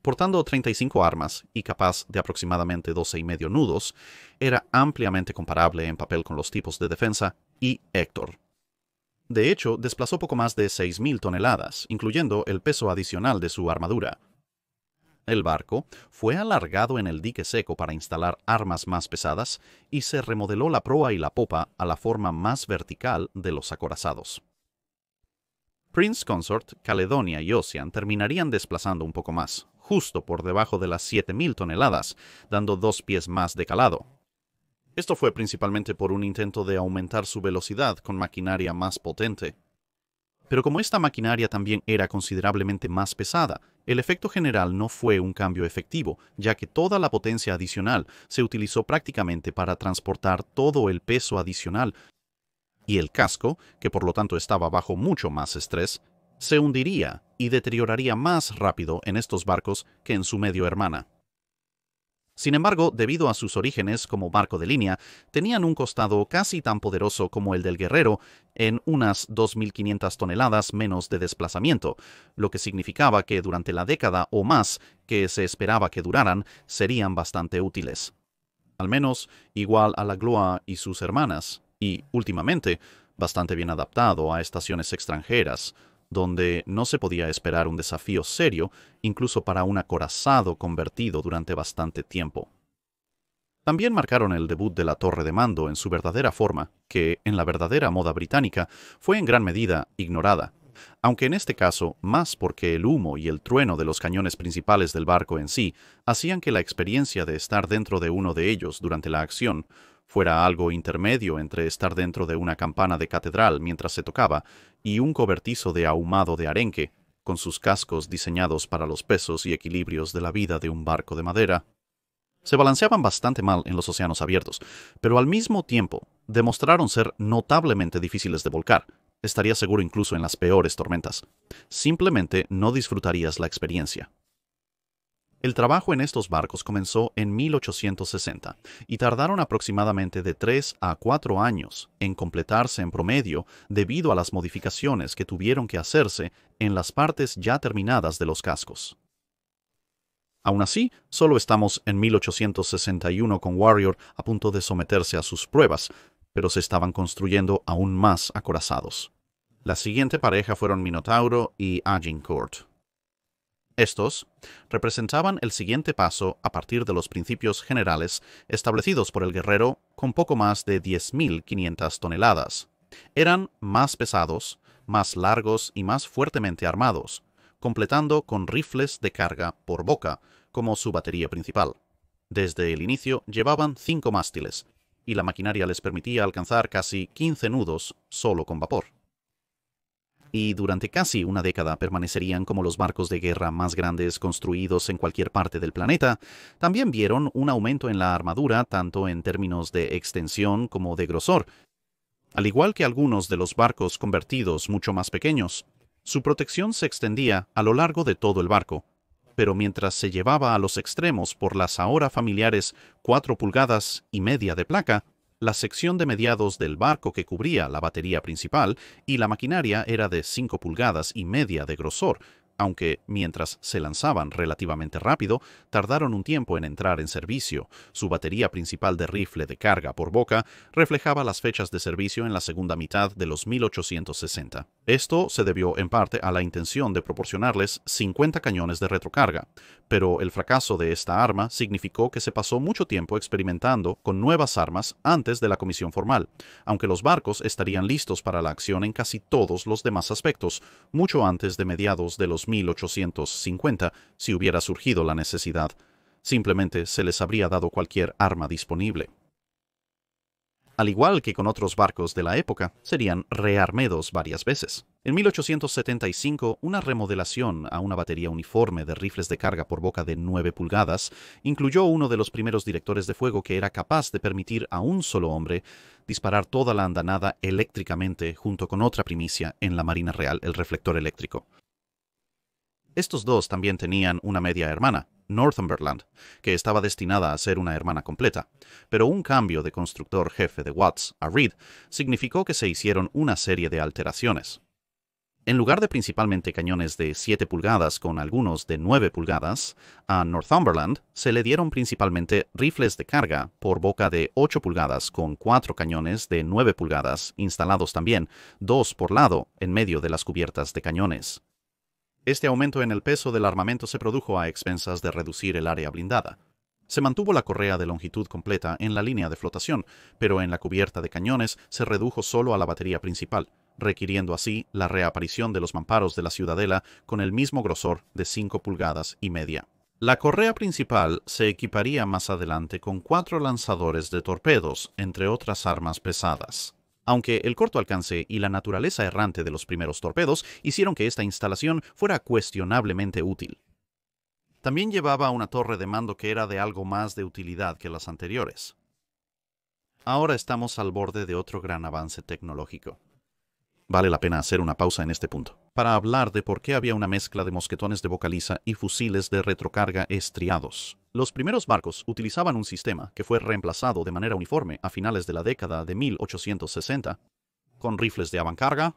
Portando 35 armas y capaz de aproximadamente 12,5 nudos, era ampliamente comparable en papel con los tipos de defensa y Héctor. De hecho, desplazó poco más de 6,000 toneladas, incluyendo el peso adicional de su armadura. El barco fue alargado en el dique seco para instalar armas más pesadas y se remodeló la proa y la popa a la forma más vertical de los acorazados. Prince Consort, Caledonia y Ocean terminarían desplazando un poco más, justo por debajo de las 7.000 toneladas, dando 2 pies más de calado. Esto fue principalmente por un intento de aumentar su velocidad con maquinaria más potente. Pero como esta maquinaria también era considerablemente más pesada, el efecto general no fue un cambio efectivo, ya que toda la potencia adicional se utilizó prácticamente para transportar todo el peso adicional, y el casco, que por lo tanto estaba bajo mucho más estrés, se hundiría y deterioraría más rápido en estos barcos que en su medio hermana. Sin embargo, debido a sus orígenes como barco de línea, tenían un costado casi tan poderoso como el del Guerrero, en unas 2.500 toneladas menos de desplazamiento, lo que significaba que durante la década o más que se esperaba que duraran, serían bastante útiles. Al menos igual a la Gloire y sus hermanas, y, últimamente, bastante bien adaptado a estaciones extranjeras, donde no se podía esperar un desafío serio, incluso para un acorazado convertido durante bastante tiempo. También marcaron el debut de la torre de mando en su verdadera forma, que, en la verdadera moda británica, fue en gran medida ignorada, aunque en este caso más porque el humo y el trueno de los cañones principales del barco en sí hacían que la experiencia de estar dentro de uno de ellos durante la acción fuera algo intermedio entre estar dentro de una campana de catedral mientras se tocaba y un cobertizo de ahumado de arenque, con sus cascos diseñados para los pesos y equilibrios de la vida de un barco de madera. Se balanceaban bastante mal en los océanos abiertos, pero al mismo tiempo demostraron ser notablemente difíciles de volcar. Estaría seguro incluso en las peores tormentas. Simplemente no disfrutarías la experiencia. El trabajo en estos barcos comenzó en 1860 y tardaron aproximadamente de 3 a 4 años en completarse en promedio debido a las modificaciones que tuvieron que hacerse en las partes ya terminadas de los cascos. Aún así, solo estamos en 1861 con Warrior a punto de someterse a sus pruebas, pero se estaban construyendo aún más acorazados. La siguiente pareja fueron Minotauro y Agincourt. Estos representaban el siguiente paso a partir de los principios generales establecidos por el Guerrero con poco más de 10.500 toneladas. Eran más pesados, más largos y más fuertemente armados, completando con rifles de carga por boca como su batería principal. Desde el inicio llevaban 5 mástiles, y la maquinaria les permitía alcanzar casi 15 nudos solo con vapor. Y durante casi una década permanecerían como los barcos de guerra más grandes construidos en cualquier parte del planeta. También vieron un aumento en la armadura tanto en términos de extensión como de grosor, al igual que algunos de los barcos convertidos mucho más pequeños. Su protección se extendía a lo largo de todo el barco, pero mientras se llevaba a los extremos por las ahora familiares 4,5 pulgadas de placa, la sección de mediados del barco que cubría la batería principal y la maquinaria era de 5,5 pulgadas de grosor, aunque mientras se lanzaban relativamente rápido, tardaron un tiempo en entrar en servicio. Su batería principal de rifle de carga por boca reflejaba las fechas de servicio en la segunda mitad de los 1860. Esto se debió en parte a la intención de proporcionarles 50 cañones de retrocarga, pero el fracaso de esta arma significó que se pasó mucho tiempo experimentando con nuevas armas antes de la comisión formal, aunque los barcos estarían listos para la acción en casi todos los demás aspectos, mucho antes de mediados de los 1850, si hubiera surgido la necesidad. Simplemente se les habría dado cualquier arma disponible. Al igual que con otros barcos de la época, serían rearmedos varias veces. En 1875, una remodelación a una batería uniforme de rifles de carga por boca de 9 pulgadas incluyó uno de los primeros directores de fuego que era capaz de permitir a un solo hombre disparar toda la andanada eléctricamente junto con otra primicia en la Marina Real, el reflector eléctrico. Estos dos también tenían una media hermana, Northumberland, que estaba destinada a ser una hermana completa, pero un cambio de constructor jefe de Watts a Reed significó que se hicieron una serie de alteraciones. En lugar de principalmente cañones de 7 pulgadas con algunos de 9 pulgadas, a Northumberland se le dieron principalmente rifles de carga por boca de 8 pulgadas con 4 cañones de 9 pulgadas instalados también, 2 por lado en medio de las cubiertas de cañones. Este aumento en el peso del armamento se produjo a expensas de reducir el área blindada. Se mantuvo la correa de longitud completa en la línea de flotación, pero en la cubierta de cañones se redujo solo a la batería principal, requiriendo así la reaparición de los mamparos de la ciudadela con el mismo grosor de 5,5 pulgadas. La correa principal se equiparía más adelante con 4 lanzadores de torpedos, entre otras armas pesadas. Aunque el corto alcance y la naturaleza errante de los primeros torpedos hicieron que esta instalación fuera cuestionablemente útil. También llevaba una torre de mando que era de algo más de utilidad que las anteriores. Ahora estamos al borde de otro gran avance tecnológico. Vale la pena hacer una pausa en este punto, para hablar de por qué había una mezcla de mosquetones de boca lisa y fusiles de retrocarga estriados. Los primeros barcos utilizaban un sistema que fue reemplazado de manera uniforme a finales de la década de 1860, con rifles de avancarga.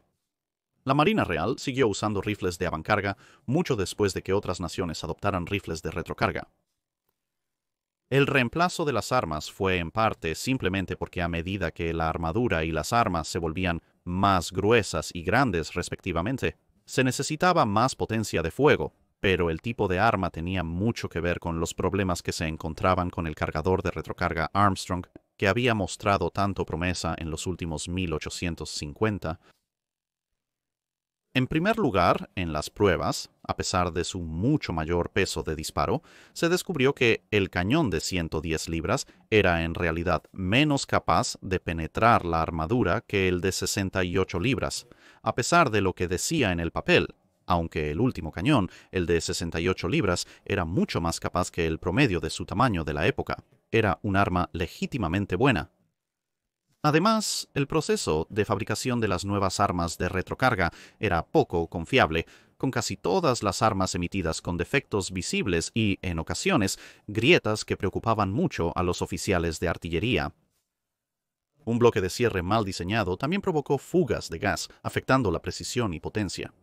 La Marina Real siguió usando rifles de avancarga mucho después de que otras naciones adoptaran rifles de retrocarga. El reemplazo de las armas fue en parte simplemente porque a medida que la armadura y las armas se volvían más gruesas y grandes respectivamente, se necesitaba más potencia de fuego, pero el tipo de arma tenía mucho que ver con los problemas que se encontraban con el cargador de retrocarga Armstrong, que había mostrado tanto promesa en los últimos 1850. En primer lugar, en las pruebas, a pesar de su mucho mayor peso de disparo, se descubrió que el cañón de 110 libras era en realidad menos capaz de penetrar la armadura que el de 68 libras, a pesar de lo que decía en el papel, aunque el último cañón, el de 68 libras, era mucho más capaz que el promedio de su tamaño de la época. Era un arma legítimamente buena. Además, el proceso de fabricación de las nuevas armas de retrocarga era poco confiable, con casi todas las armas emitidas con defectos visibles y, en ocasiones, grietas que preocupaban mucho a los oficiales de artillería. Un bloque de cierre mal diseñado también provocó fugas de gas, afectando la precisión y potencia.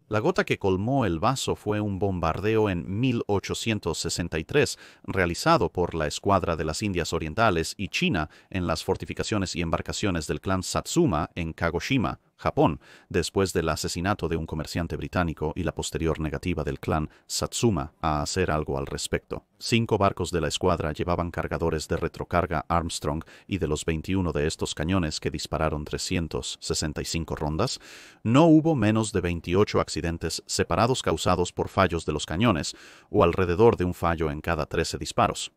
La gota que colmó el vaso fue un bombardeo en 1863, realizado por la Escuadra de las Indias Orientales y China en las fortificaciones y embarcaciones del clan Satsuma en Kagoshima, Japón, después del asesinato de un comerciante británico y la posterior negativa del clan Satsuma a hacer algo al respecto. 5 barcos de la escuadra llevaban cargadores de retrocarga Armstrong y de los 21 de estos cañones que dispararon 365 rondas, no hubo menos de 28 accidentes separados causados por fallos de los cañones, o alrededor de un fallo en cada 13 disparos.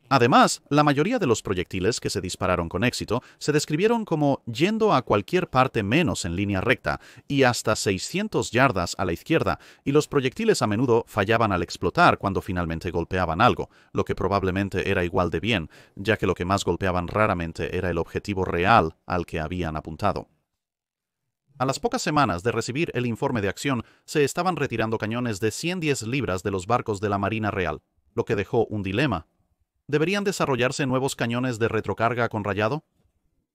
Además, la mayoría de los proyectiles que se dispararon con éxito se describieron como yendo a cualquier parte menos en línea recta y hasta 600 yardas a la izquierda, y los proyectiles a menudo fallaban al explotar cuando finalmente golpeaban algo, lo que probablemente era igual de bien, ya que lo que más golpeaban raramente era el objetivo real al que habían apuntado. A las pocas semanas de recibir el informe de acción, se estaban retirando cañones de 110 libras de los barcos de la Marina Real, lo que dejó un dilema. ¿Deberían desarrollarse nuevos cañones de retrocarga con rayado?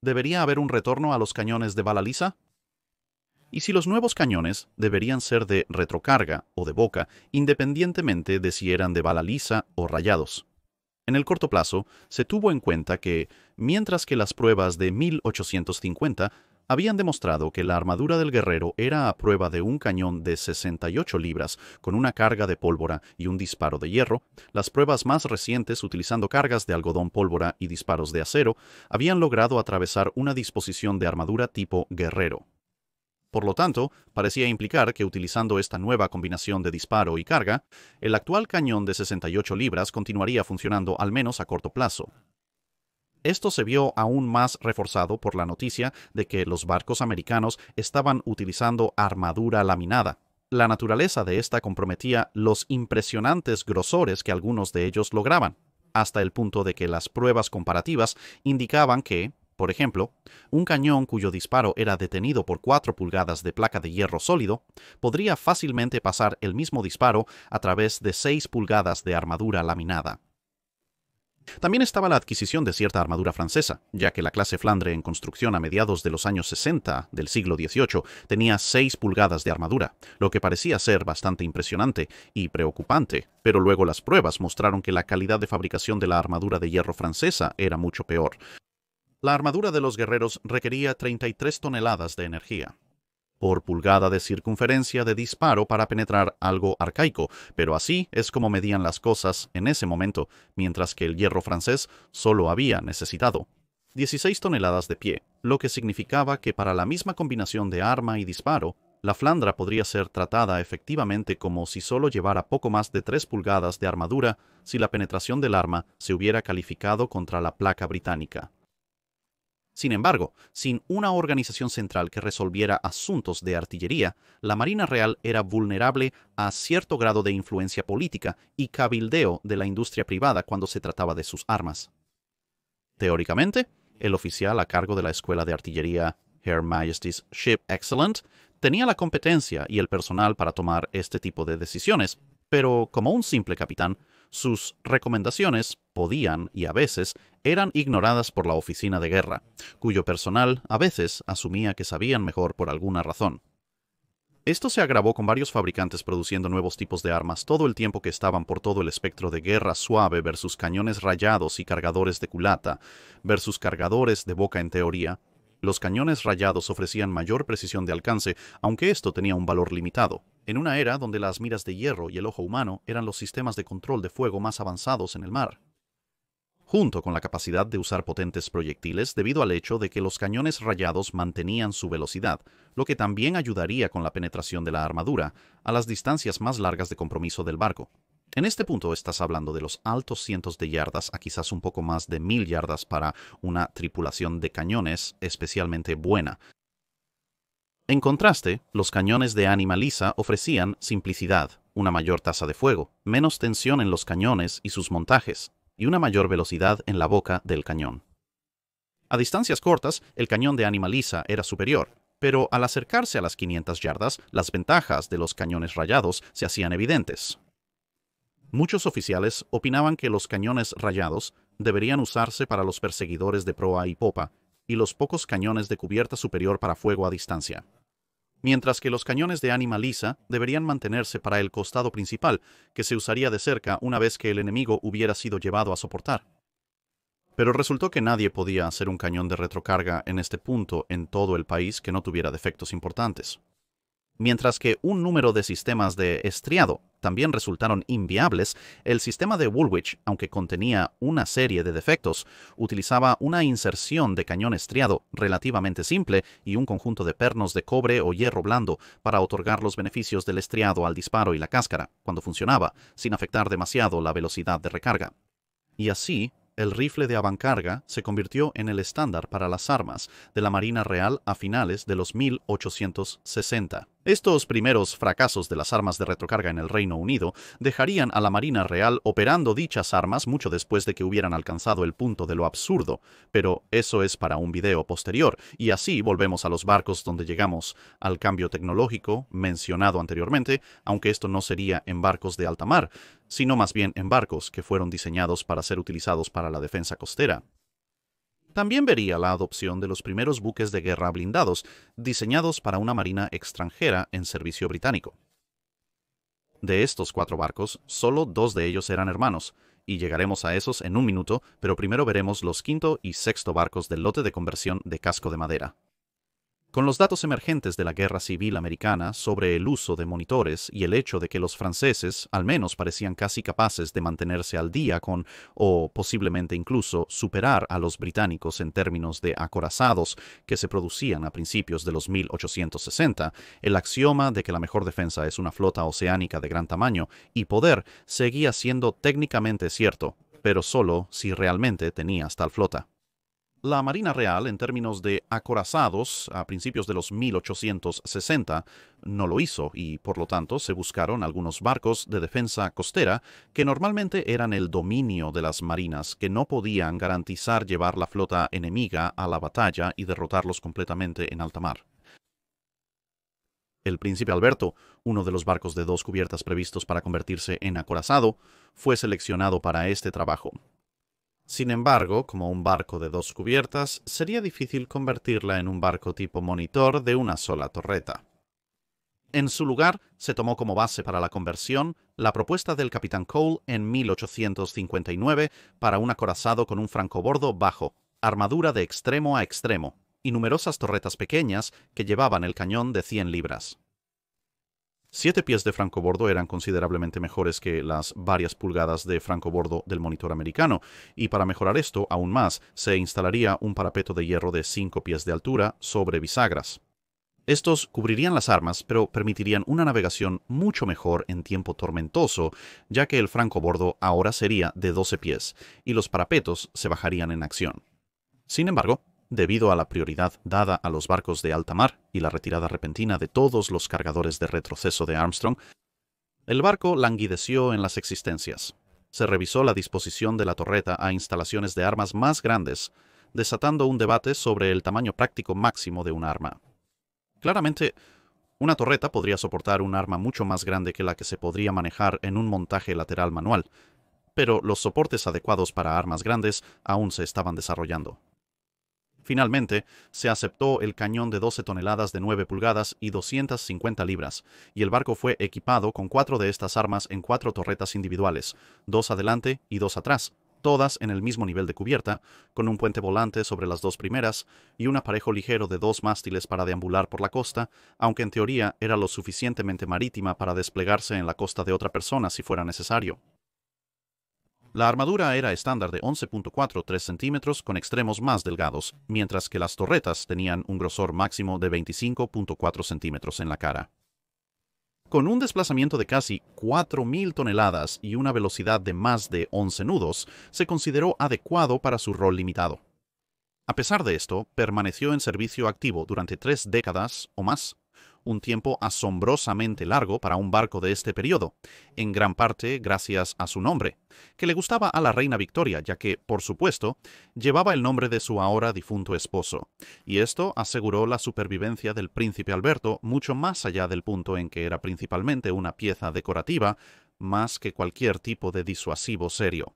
¿Debería haber un retorno a los cañones de bala lisa? ¿Y si los nuevos cañones deberían ser de retrocarga o de boca, independientemente de si eran de bala lisa o rayados? En el corto plazo, se tuvo en cuenta que, mientras que las pruebas de 1850 habían demostrado que la armadura del guerrero era a prueba de un cañón de 68 libras con una carga de pólvora y un disparo de hierro, las pruebas más recientes utilizando cargas de algodón pólvora y disparos de acero habían logrado atravesar una disposición de armadura tipo guerrero. Por lo tanto, parecía implicar que utilizando esta nueva combinación de disparo y carga, el actual cañón de 68 libras continuaría funcionando al menos a corto plazo. Esto se vio aún más reforzado por la noticia de que los barcos americanos estaban utilizando armadura laminada. La naturaleza de esta comprometía los impresionantes grosores que algunos de ellos lograban, hasta el punto de que las pruebas comparativas indicaban que, por ejemplo, un cañón cuyo disparo era detenido por 4 pulgadas de placa de hierro sólido podría fácilmente pasar el mismo disparo a través de 6 pulgadas de armadura laminada. También estaba la adquisición de cierta armadura francesa, ya que la clase Flandre en construcción a mediados de los años 60 del siglo XVIII tenía 6 pulgadas de armadura, lo que parecía ser bastante impresionante y preocupante, pero luego las pruebas mostraron que la calidad de fabricación de la armadura de hierro francesa era mucho peor. La armadura de los guerreros requería 33 toneladas de energía por pulgada de circunferencia de disparo para penetrar algo arcaico, pero así es como medían las cosas en ese momento, mientras que el hierro francés solo había necesitado 16 toneladas de pie, lo que significaba que para la misma combinación de arma y disparo, La Flandra podría ser tratada efectivamente como si solo llevara poco más de 3 pulgadas de armadura si la penetración del arma se hubiera calificado contra la placa británica. Sin embargo, sin una organización central que resolviera asuntos de artillería, la Marina Real era vulnerable a cierto grado de influencia política y cabildeo de la industria privada cuando se trataba de sus armas. Teóricamente, el oficial a cargo de la Escuela de Artillería Her Majesty's Ship Excellent tenía la competencia y el personal para tomar este tipo de decisiones, pero como un simple capitán, sus recomendaciones podían y a veces eran ignoradas por la oficina de guerra, cuyo personal a veces asumía que sabían mejor por alguna razón. Esto se agravó con varios fabricantes produciendo nuevos tipos de armas todo el tiempo que estaban por todo el espectro de guerra suave versus cañones rayados y cargadores de culata, versus cargadores de boca en teoría. Los cañones rayados ofrecían mayor precisión de alcance, aunque esto tenía un valor limitado, en una era donde las miras de hierro y el ojo humano eran los sistemas de control de fuego más avanzados en el mar. Junto con la capacidad de usar potentes proyectiles debido al hecho de que los cañones rayados mantenían su velocidad, lo que también ayudaría con la penetración de la armadura a las distancias más largas de compromiso del barco. En este punto estás hablando de los altos cientos de yardas a quizás un poco más de 1000 yardas para una tripulación de cañones especialmente buena. En contraste, los cañones de ánima lisa ofrecían simplicidad, una mayor tasa de fuego, menos tensión en los cañones y sus montajes, y una mayor velocidad en la boca del cañón. A distancias cortas, el cañón de ánima lisa era superior, pero al acercarse a las 500 yardas, las ventajas de los cañones rayados se hacían evidentes. Muchos oficiales opinaban que los cañones rayados deberían usarse para los perseguidores de proa y popa, y los pocos cañones de cubierta superior para fuego a distancia, mientras que los cañones de ánima lisa deberían mantenerse para el costado principal, que se usaría de cerca una vez que el enemigo hubiera sido llevado a soportar. Pero resultó que nadie podía hacer un cañón de retrocarga en este punto en todo el país que no tuviera defectos importantes. Mientras que un número de sistemas de estriado también resultaron inviables, el sistema de Woolwich, aunque contenía una serie de defectos, utilizaba una inserción de cañón estriado relativamente simple y un conjunto de pernos de cobre o hierro blando para otorgar los beneficios del estriado al disparo y la cáscara, cuando funcionaba, sin afectar demasiado la velocidad de recarga. Y así, el rifle de avancarga se convirtió en el estándar para las armas de la Marina Real a finales de los 1860. Estos primeros fracasos de las armas de retrocarga en el Reino Unido dejarían a la Marina Real operando dichas armas mucho después de que hubieran alcanzado el punto de lo absurdo, pero eso es para un video posterior, y así volvemos a los barcos donde llegamos al cambio tecnológico mencionado anteriormente, aunque esto no sería en barcos de alta mar, sino más bien en barcos que fueron diseñados para ser utilizados para la defensa costera. También vería la adopción de los primeros buques de guerra blindados, diseñados para una marina extranjera en servicio británico. De estos 4 barcos, solo 2 de ellos eran hermanos, y llegaremos a esos en un minuto, pero primero veremos los quinto y sexto barcos del lote de conversión de casco de madera. Con los datos emergentes de la Guerra Civil Americana sobre el uso de monitores y el hecho de que los franceses al menos parecían casi capaces de mantenerse al día con, o posiblemente incluso superar a los británicos en términos de acorazados que se producían a principios de los 1860, el axioma de que la mejor defensa es una flota oceánica de gran tamaño y poder seguía siendo técnicamente cierto, pero solo si realmente tenías tal flota. La Marina Real, en términos de acorazados, a principios de los 1860, no lo hizo y, por lo tanto, se buscaron algunos barcos de defensa costera que normalmente eran el dominio de las marinas, que no podían garantizar llevar la flota enemiga a la batalla y derrotarlos completamente en alta mar. El Príncipe Alberto, uno de los barcos de 2 cubiertas previstos para convertirse en acorazado, fue seleccionado para este trabajo. Sin embargo, como un barco de 2 cubiertas, sería difícil convertirla en un barco tipo monitor de una sola torreta. En su lugar, se tomó como base para la conversión la propuesta del capitán Cole en 1859 para un acorazado con un francobordo bajo, armadura de extremo a extremo, y numerosas torretas pequeñas que llevaban el cañón de 100 libras. 7 pies de francobordo eran considerablemente mejores que las varias pulgadas de francobordo del monitor americano, y para mejorar esto aún más, se instalaría un parapeto de hierro de 5 pies de altura sobre bisagras. Estos cubrirían las armas, pero permitirían una navegación mucho mejor en tiempo tormentoso, ya que el francobordo ahora sería de 12 pies y los parapetos se bajarían en acción. Sin embargo, debido a la prioridad dada a los barcos de alta mar y la retirada repentina de todos los cargadores de retroceso de Armstrong, el barco languideció en las existencias. Se revisó la disposición de la torreta a instalaciones de armas más grandes, desatando un debate sobre el tamaño práctico máximo de un arma. Claramente, una torreta podría soportar un arma mucho más grande que la que se podría manejar en un montaje lateral manual, pero los soportes adecuados para armas grandes aún se estaban desarrollando. Finalmente, se aceptó el cañón de 12 toneladas de 9 pulgadas y 250 libras, y el barco fue equipado con 4 de estas armas en 4 torretas individuales, 2 adelante y 2 atrás, todas en el mismo nivel de cubierta, con un puente volante sobre las 2 primeras y un aparejo ligero de 2 mástiles para deambular por la costa, aunque en teoría era lo suficientemente marítima para desplegarse en la costa de otra persona si fuera necesario. La armadura era estándar de 11.43 centímetros con extremos más delgados, mientras que las torretas tenían un grosor máximo de 25.4 centímetros en la cara. Con un desplazamiento de casi 4.000 toneladas y una velocidad de más de 11 nudos, se consideró adecuado para su rol limitado. A pesar de esto, permaneció en servicio activo durante 3 décadas o más, un tiempo asombrosamente largo para un barco de este periodo, en gran parte gracias a su nombre, que le gustaba a la reina Victoria, ya que, por supuesto, llevaba el nombre de su ahora difunto esposo, y esto aseguró la supervivencia del príncipe Alberto mucho más allá del punto en que era principalmente una pieza decorativa, más que cualquier tipo de disuasivo serio.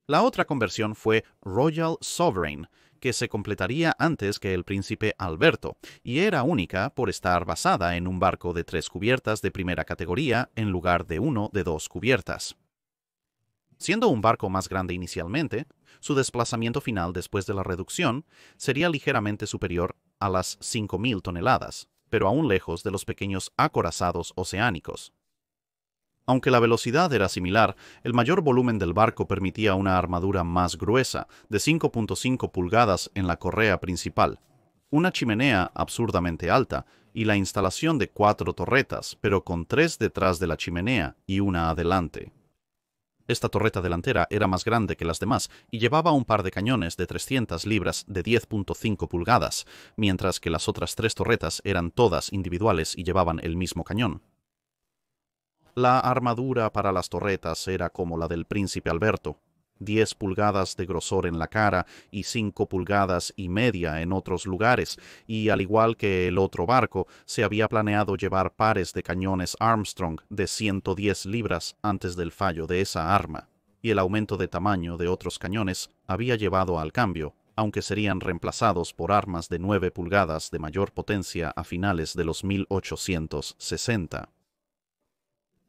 La otra conversión fue Royal Sovereign, que se completaría antes que el príncipe Alberto, y era única por estar basada en un barco de 3 cubiertas de primera categoría en lugar de uno de 2 cubiertas. Siendo un barco más grande inicialmente, su desplazamiento final después de la reducción sería ligeramente superior a las 5.000 toneladas, pero aún lejos de los pequeños acorazados oceánicos. Aunque la velocidad era similar, el mayor volumen del barco permitía una armadura más gruesa, de 5.5 pulgadas en la correa principal, una chimenea absurdamente alta y la instalación de 4 torretas, pero con 3 detrás de la chimenea y una adelante. Esta torreta delantera era más grande que las demás y llevaba un par de cañones de 300 libras de 10.5 pulgadas, mientras que las otras 3 torretas eran todas individuales y llevaban el mismo cañón. La armadura para las torretas era como la del príncipe Alberto, 10 pulgadas de grosor en la cara y 5 pulgadas y media en otros lugares, y al igual que el otro barco, se había planeado llevar pares de cañones Armstrong de 110 libras antes del fallo de esa arma, y el aumento de tamaño de otros cañones había llevado al cambio, aunque serían reemplazados por armas de 9 pulgadas de mayor potencia a finales de los 1860.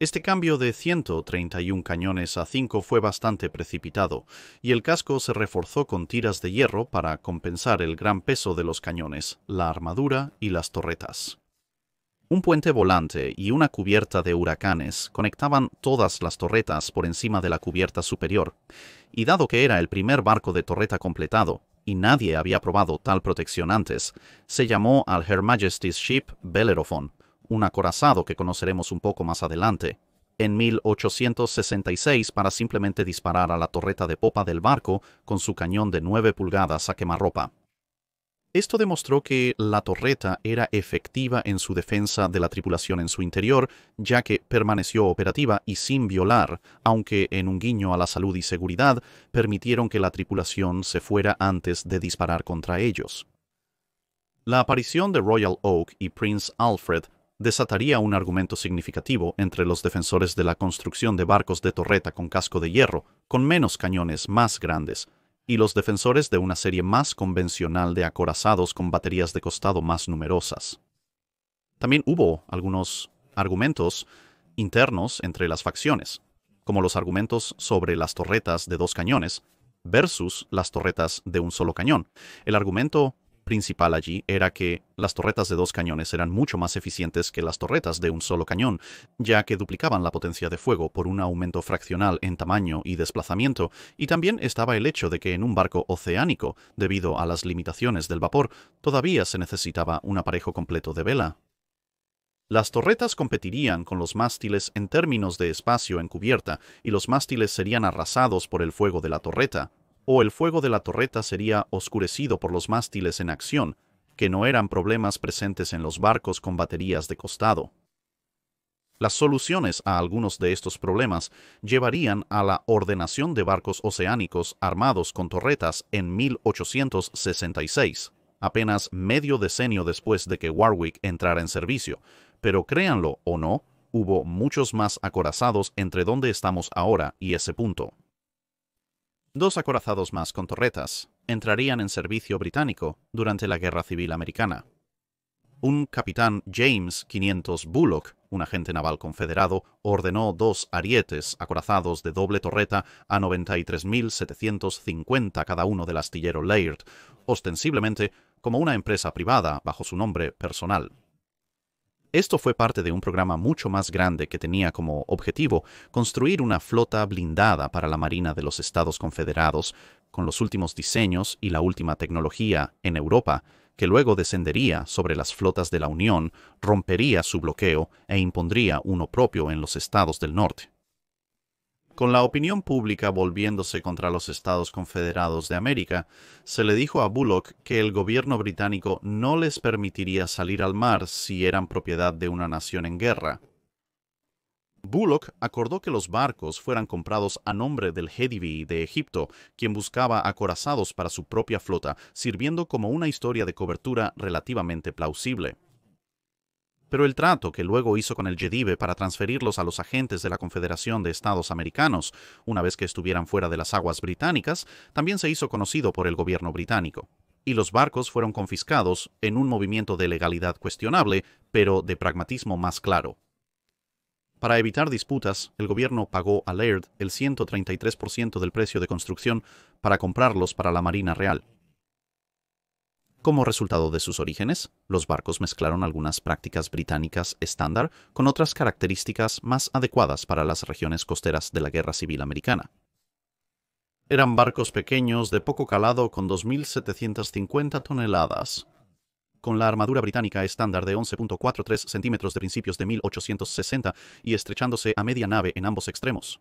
Este cambio de 131 cañones a 5 fue bastante precipitado, y el casco se reforzó con tiras de hierro para compensar el gran peso de los cañones, la armadura y las torretas. Un puente volante y una cubierta de huracanes conectaban todas las torretas por encima de la cubierta superior, y dado que era el primer barco de torreta completado, y nadie había probado tal protección antes, se llamó al Her Majesty's Ship Bellerophon, un acorazado que conoceremos un poco más adelante, en 1866 para simplemente disparar a la torreta de popa del barco con su cañón de 9 pulgadas a quemarropa. Esto demostró que la torreta era efectiva en su defensa de la tripulación en su interior, ya que permaneció operativa y sin violar, aunque en un guiño a la salud y seguridad, permitieron que la tripulación se fuera antes de disparar contra ellos. La aparición de Royal Oak y Prince Alfred desataría un argumento significativo entre los defensores de la construcción de barcos de torreta con casco de hierro, con menos cañones más grandes, y los defensores de una serie más convencional de acorazados con baterías de costado más numerosas. También hubo algunos argumentos internos entre las facciones, como los argumentos sobre las torretas de 2 cañones versus las torretas de un solo cañón. El argumento principal allí era que las torretas de 2 cañones eran mucho más eficientes que las torretas de un solo cañón, ya que duplicaban la potencia de fuego por un aumento fraccional en tamaño y desplazamiento, y también estaba el hecho de que en un barco oceánico, debido a las limitaciones del vapor, todavía se necesitaba un aparejo completo de vela. Las torretas competirían con los mástiles en términos de espacio en cubierta, y los mástiles serían arrasados por el fuego de la torreta, o el fuego de la torreta sería oscurecido por los mástiles en acción, que no eran problemas presentes en los barcos con baterías de costado. Las soluciones a algunos de estos problemas llevarían a la ordenación de barcos oceánicos armados con torretas en 1866, apenas medio decenio después de que Warwick entrara en servicio, pero créanlo o no, hubo muchos más acorazados entre donde estamos ahora y ese punto. 2 acorazados más con torretas entrarían en servicio británico durante la Guerra Civil Americana. Un capitán James 500 Bullock, un agente naval confederado, ordenó 2 arietes acorazados de doble torreta a 93.750 cada uno del astillero Laird, ostensiblemente como una empresa privada bajo su nombre personal. Esto fue parte de un programa mucho más grande que tenía como objetivo construir una flota blindada para la Marina de los Estados Confederados, con los últimos diseños y la última tecnología en Europa, que luego descendería sobre las flotas de la Unión, rompería su bloqueo e impondría uno propio en los estados del norte. Con la opinión pública volviéndose contra los Estados Confederados de América, se le dijo a Bullock que el gobierno británico no les permitiría salir al mar si eran propiedad de una nación en guerra. Bullock acordó que los barcos fueran comprados a nombre del Khedive de Egipto, quien buscaba acorazados para su propia flota, sirviendo como una historia de cobertura relativamente plausible. Pero el trato que luego hizo con el Khedive para transferirlos a los agentes de la Confederación de Estados Americanos, una vez que estuvieran fuera de las aguas británicas, también se hizo conocido por el gobierno británico, y los barcos fueron confiscados en un movimiento de legalidad cuestionable, pero de pragmatismo más claro. Para evitar disputas, el gobierno pagó a Laird el 133% del precio de construcción para comprarlos para la Marina Real. Como resultado de sus orígenes, los barcos mezclaron algunas prácticas británicas estándar con otras características más adecuadas para las regiones costeras de la Guerra Civil Americana. Eran barcos pequeños de poco calado con 2.750 toneladas, con la armadura británica estándar de 11.43 centímetros de principios de 1860 y estrechándose a media nave en ambos extremos.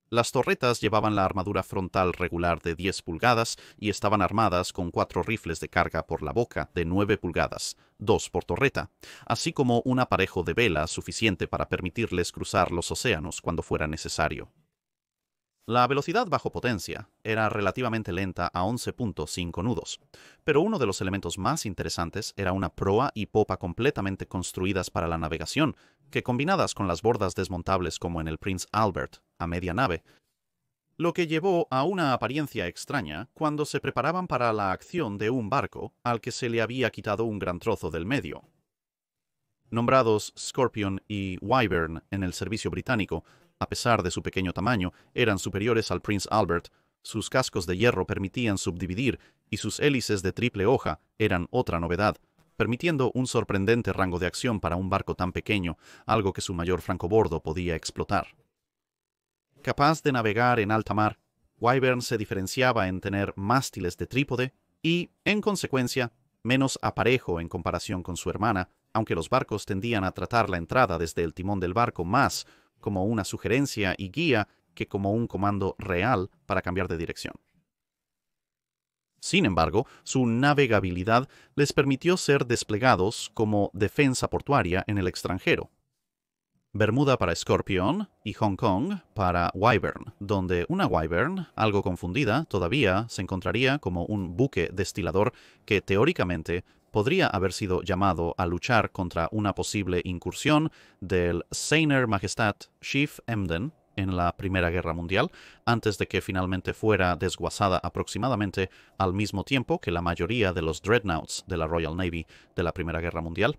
Las torretas llevaban la armadura frontal regular de 10 pulgadas y estaban armadas con 4 rifles de carga por la boca de 9 pulgadas, 2 por torreta, así como un aparejo de vela suficiente para permitirles cruzar los océanos cuando fuera necesario. La velocidad bajo potencia era relativamente lenta a 11.5 nudos, pero uno de los elementos más interesantes era una proa y popa completamente construidas para la navegación, que combinadas con las bordas desmontables como en el Prince Albert, a media nave, lo que llevó a una apariencia extraña cuando se preparaban para la acción de un barco al que se le había quitado un gran trozo del medio. Nombrados Scorpion y Wyvern en el servicio británico, a pesar de su pequeño tamaño, eran superiores al Prince Albert, sus cascos de hierro permitían subdividir y sus hélices de triple hoja eran otra novedad, permitiendo un sorprendente rango de acción para un barco tan pequeño, algo que su mayor francobordo podía explotar. Capaz de navegar en alta mar, Wyvern se diferenciaba en tener mástiles de trípode y, en consecuencia, menos aparejo en comparación con su hermana, aunque los barcos tendían a tratar la entrada desde el timón del barco más como una sugerencia y guía que como un comando real para cambiar de dirección. Sin embargo, su navegabilidad les permitió ser desplegados como defensa portuaria en el extranjero. Bermuda para Scorpion y Hong Kong para Wyvern, donde una Wyvern, algo confundida, todavía se encontraría como un buque destilador que teóricamente podría haber sido llamado a luchar contra una posible incursión del Seiner Majestat Schiff Emden en la Primera Guerra Mundial, antes de que finalmente fuera desguazada aproximadamente al mismo tiempo que la mayoría de los dreadnoughts de la Royal Navy de la Primera Guerra Mundial.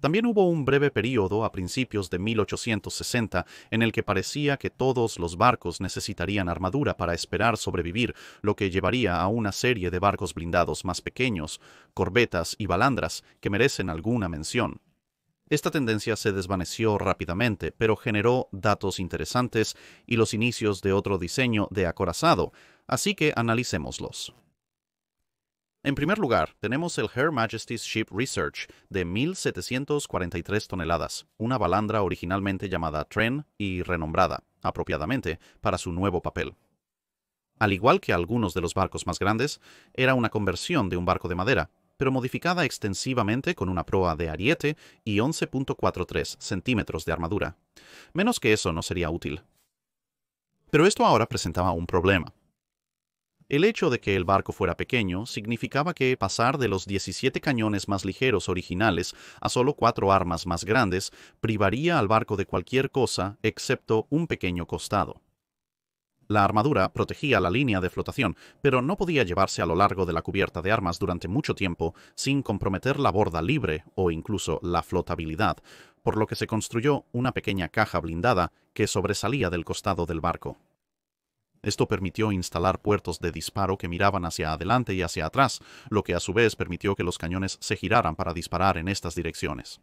También hubo un breve período a principios de 1860 en el que parecía que todos los barcos necesitarían armadura para esperar sobrevivir, lo que llevaría a una serie de barcos blindados más pequeños, corbetas y balandras que merecen alguna mención. Esta tendencia se desvaneció rápidamente, pero generó datos interesantes y los inicios de otro diseño de acorazado, así que analicémoslos. En primer lugar, tenemos el Her Majesty's Ship Research de 1.743 toneladas, una balandra originalmente llamada Tren y renombrada, apropiadamente, para su nuevo papel. Al igual que algunos de los barcos más grandes, era una conversión de un barco de madera, pero modificada extensivamente con una proa de ariete y 11.43 centímetros de armadura. Menos que eso no sería útil. Pero esto ahora presentaba un problema. El hecho de que el barco fuera pequeño significaba que pasar de los 17 cañones más ligeros originales a solo 4 armas más grandes privaría al barco de cualquier cosa excepto un pequeño costado. La armadura protegía la línea de flotación, pero no podía llevarse a lo largo de la cubierta de armas durante mucho tiempo sin comprometer la borda libre o incluso la flotabilidad, por lo que se construyó una pequeña caja blindada que sobresalía del costado del barco. Esto permitió instalar puertos de disparo que miraban hacia adelante y hacia atrás, lo que a su vez permitió que los cañones se giraran para disparar en estas direcciones.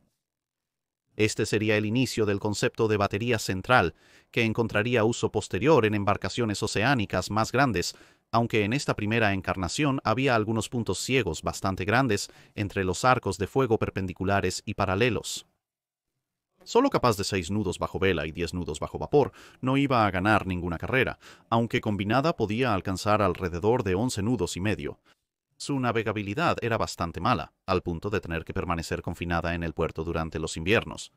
Este sería el inicio del concepto de batería central, que encontraría uso posterior en embarcaciones oceánicas más grandes, aunque en esta primera encarnación había algunos puntos ciegos bastante grandes entre los arcos de fuego perpendiculares y paralelos. Solo capaz de 6 nudos bajo vela y 10 nudos bajo vapor, no iba a ganar ninguna carrera, aunque combinada podía alcanzar alrededor de 11 nudos y medio. Su navegabilidad era bastante mala, al punto de tener que permanecer confinada en el puerto durante los inviernos.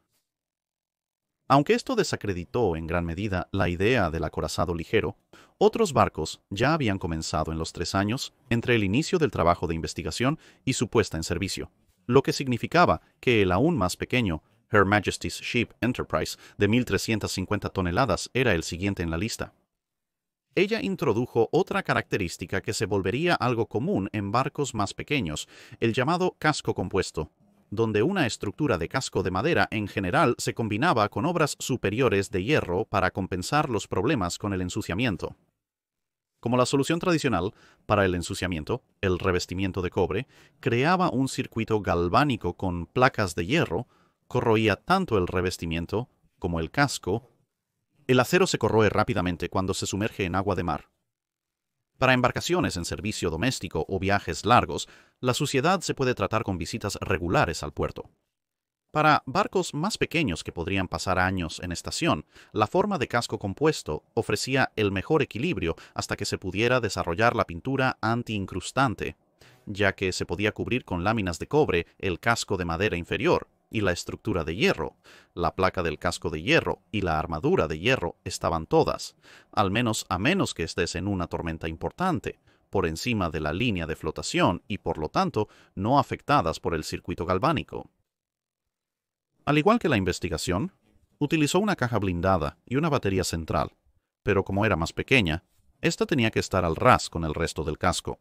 Aunque esto desacreditó en gran medida la idea del acorazado ligero, otros barcos ya habían comenzado en los 3 años entre el inicio del trabajo de investigación y su puesta en servicio, lo que significaba que el aún más pequeño Her Majesty's Ship Enterprise de 1.350 toneladas era el siguiente en la lista. Ella introdujo otra característica que se volvería algo común en barcos más pequeños, el llamado casco compuesto, donde una estructura de casco de madera en general se combinaba con obras superiores de hierro para compensar los problemas con el ensuciamiento. Como la solución tradicional para el ensuciamiento, el revestimiento de cobre creaba un circuito galvánico con placas de hierro, corroía tanto el revestimiento como el casco. El acero se corroe rápidamente cuando se sumerge en agua de mar. Para embarcaciones en servicio doméstico o viajes largos, la suciedad se puede tratar con visitas regulares al puerto. Para barcos más pequeños que podrían pasar años en estación, la forma de casco compuesto ofrecía el mejor equilibrio hasta que se pudiera desarrollar la pintura anti-incrustante, ya que se podía cubrir con láminas de cobre el casco de madera inferior, y la estructura de hierro, la placa del casco de hierro y la armadura de hierro estaban todas, al menos a menos que estés en una tormenta importante, por encima de la línea de flotación y por lo tanto no afectadas por el circuito galvánico. Al igual que la investigación, utilizó una caja blindada y una batería central, pero como era más pequeña, esta tenía que estar al ras con el resto del casco.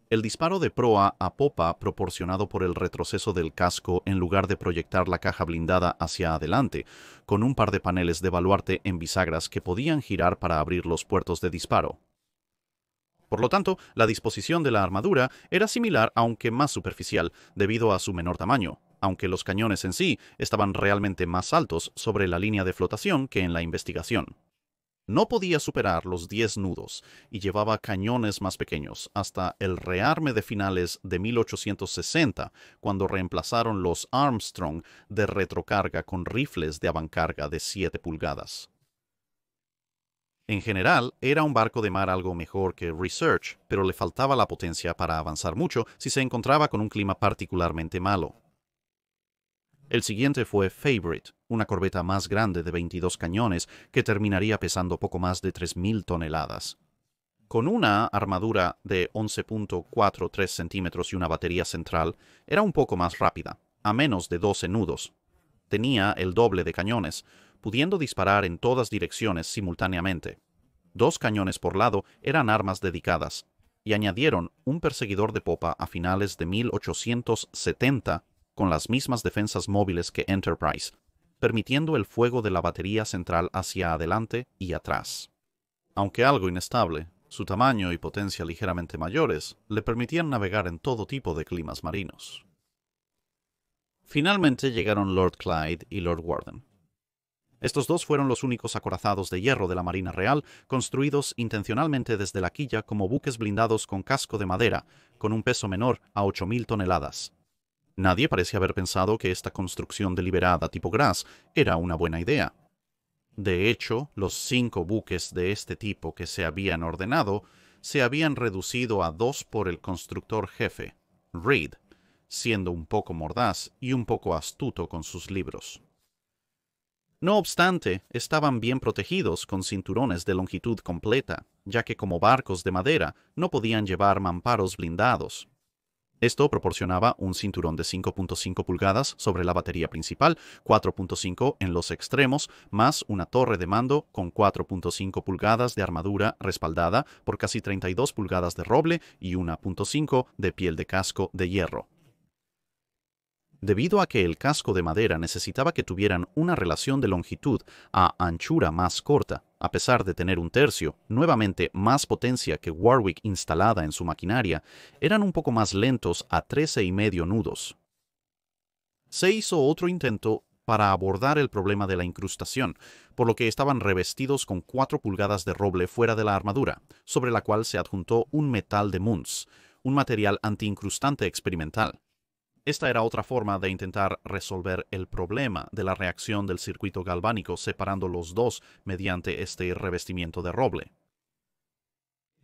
El disparo de proa a popa proporcionado por el retroceso del casco en lugar de proyectar la caja blindada hacia adelante, con un par de paneles de baluarte en bisagras que podían girar para abrir los puertos de disparo. Por lo tanto, la disposición de la armadura era similar aunque más superficial, debido a su menor tamaño, aunque los cañones en sí estaban realmente más altos sobre la línea de flotación que en la investigación. No podía superar los 10 nudos y llevaba cañones más pequeños hasta el rearme de finales de 1860, cuando reemplazaron los Armstrong de retrocarga con rifles de avancarga de 7 pulgadas. En general, era un barco de mar algo mejor que Research, pero le faltaba la potencia para avanzar mucho si se encontraba con un clima particularmente malo. El siguiente fue Favorite, una corbeta más grande de 22 cañones que terminaría pesando poco más de 3.000 toneladas. Con una armadura de 11.43 centímetros y una batería central, era un poco más rápida, a menos de 12 nudos. Tenía el doble de cañones, pudiendo disparar en todas direcciones simultáneamente. 2 cañones por lado eran armas dedicadas, y añadieron un perseguidor de popa a finales de 1870 con las mismas defensas móviles que Enterprise, permitiendo el fuego de la batería central hacia adelante y atrás. Aunque algo inestable, su tamaño y potencia ligeramente mayores le permitían navegar en todo tipo de climas marinos. Finalmente llegaron Lord Clyde y Lord Warden. Estos dos fueron los únicos acorazados de hierro de la Marina Real construidos intencionalmente desde la quilla como buques blindados con casco de madera, con un peso menor a 8.000 toneladas. Nadie parecía haber pensado que esta construcción deliberada tipo Grass era una buena idea. De hecho, los 5 buques de este tipo que se habían ordenado se habían reducido a 2 por el constructor jefe, Reed, siendo un poco mordaz y un poco astuto con sus libros. No obstante, estaban bien protegidos con cinturones de longitud completa, ya que como barcos de madera no podían llevar mamparos blindados. Esto proporcionaba un cinturón de 5.5 pulgadas sobre la batería principal, 4.5 en los extremos, más una torre de mando con 4.5 pulgadas de armadura respaldada por casi 32 pulgadas de roble y 1.5 de piel de casco de hierro. Debido a que el casco de madera necesitaba que tuvieran una relación de longitud a anchura más corta, a pesar de tener un tercio, nuevamente más potencia que Warwick instalada en su maquinaria, eran un poco más lentos a 13,5 nudos. Se hizo otro intento para abordar el problema de la incrustación, por lo que estaban revestidos con 4 pulgadas de roble fuera de la armadura, sobre la cual se adjuntó un metal de Muntz, un material antiincrustante experimental. Esta era otra forma de intentar resolver el problema de la reacción del circuito galvánico separando los dos mediante este revestimiento de roble.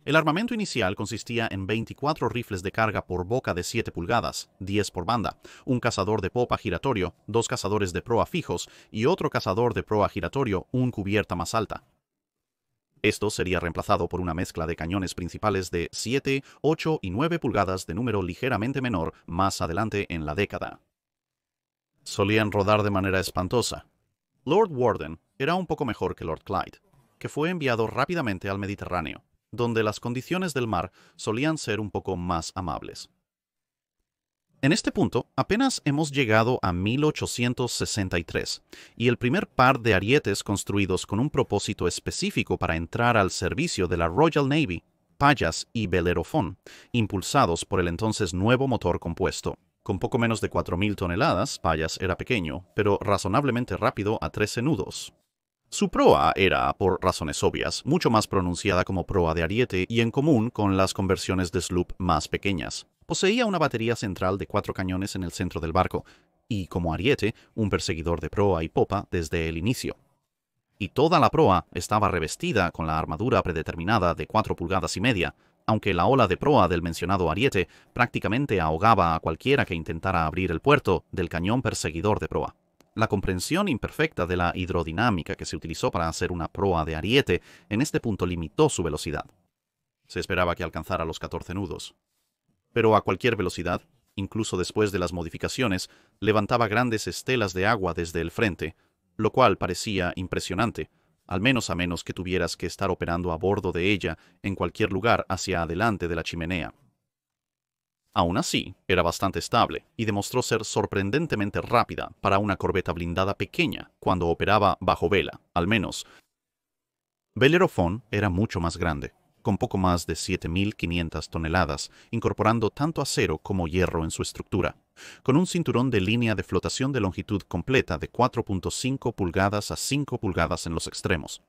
El armamento inicial consistía en 24 rifles de carga por boca de 7 pulgadas, 10 por banda, un cazador de popa giratorio, 2 cazadores de proa fijos y otro cazador de proa giratorio, un cubierta más alta. Esto sería reemplazado por una mezcla de cañones principales de 7, 8 y 9 pulgadas de número ligeramente menor más adelante en la década. Solían rodar de manera espantosa. Lord Warden era un poco mejor que Lord Clyde, que fue enviado rápidamente al Mediterráneo, donde las condiciones del mar solían ser un poco más amables. En este punto, apenas hemos llegado a 1863, y el primer par de arietes construidos con un propósito específico para entrar al servicio de la Royal Navy, Pallas y Bellerophon, impulsados por el entonces nuevo motor compuesto. Con poco menos de 4.000 toneladas, Pallas era pequeño, pero razonablemente rápido a 13 nudos. Su proa era, por razones obvias, mucho más pronunciada como proa de ariete y en común con las conversiones de sloop más pequeñas. Poseía una batería central de 4 cañones en el centro del barco, y como ariete, un perseguidor de proa y popa desde el inicio. Y toda la proa estaba revestida con la armadura predeterminada de 4,5 pulgadas, aunque la ola de proa del mencionado ariete prácticamente ahogaba a cualquiera que intentara abrir el puerto del cañón perseguidor de proa. La comprensión imperfecta de la hidrodinámica que se utilizó para hacer una proa de ariete en este punto limitó su velocidad. Se esperaba que alcanzara los 14 nudos. Pero a cualquier velocidad, incluso después de las modificaciones, levantaba grandes estelas de agua desde el frente, lo cual parecía impresionante, al menos a menos que tuvieras que estar operando a bordo de ella en cualquier lugar hacia adelante de la chimenea. Aún así, era bastante estable y demostró ser sorprendentemente rápida para una corbeta blindada pequeña cuando operaba bajo vela, al menos. Bellerophon era mucho más grande, con poco más de 7.500 toneladas, incorporando tanto acero como hierro en su estructura, con un cinturón de línea de flotación de longitud completa de 4.5 pulgadas a 5 pulgadas en los extremos,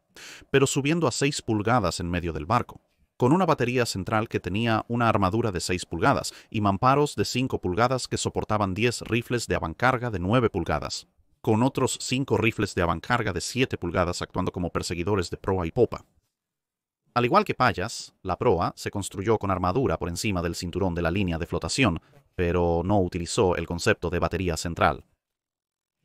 pero subiendo a 6 pulgadas en medio del barco, con una batería central que tenía una armadura de 6 pulgadas y mamparos de 5 pulgadas que soportaban 10 rifles de avancarga de 9 pulgadas, con otros 5 rifles de avancarga de 7 pulgadas actuando como perseguidores de proa y popa. Al igual que Pallas, la proa se construyó con armadura por encima del cinturón de la línea de flotación, pero no utilizó el concepto de batería central.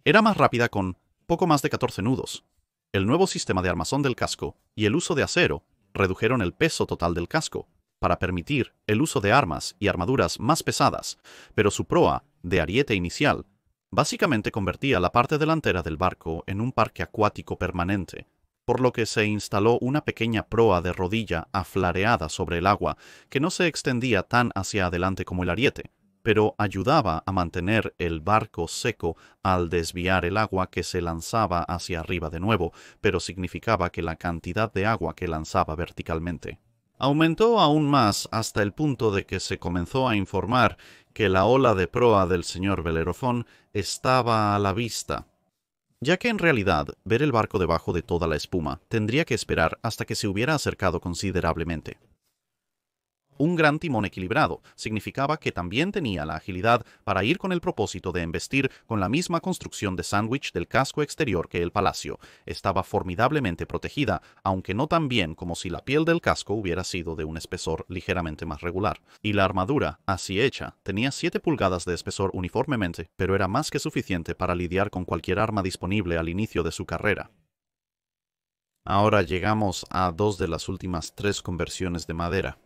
Era más rápida con poco más de 14 nudos. El nuevo sistema de armazón del casco y el uso de acero redujeron el peso total del casco para permitir el uso de armas y armaduras más pesadas, pero su proa, de ariete inicial, básicamente convertía la parte delantera del barco en un parque acuático permanente, por lo que se instaló una pequeña proa de rodilla aflareada sobre el agua que no se extendía tan hacia adelante como el ariete, pero ayudaba a mantener el barco seco al desviar el agua que se lanzaba hacia arriba de nuevo, pero significaba que la cantidad de agua que lanzaba verticalmente aumentó aún más hasta el punto de que se comenzó a informar que la ola de proa del señor Belerophon estaba a la vista, ya que en realidad ver el barco debajo de toda la espuma tendría que esperar hasta que se hubiera acercado considerablemente. Un gran timón equilibrado significaba que también tenía la agilidad para ir con el propósito de embestir con la misma construcción de sándwich del casco exterior que el palacio. Estaba formidablemente protegida, aunque no tan bien como si la piel del casco hubiera sido de un espesor ligeramente más regular. Y la armadura, así hecha, tenía 7 pulgadas de espesor uniformemente, pero era más que suficiente para lidiar con cualquier arma disponible al inicio de su carrera. Ahora llegamos a 2 de las últimas 3 conversiones de madera.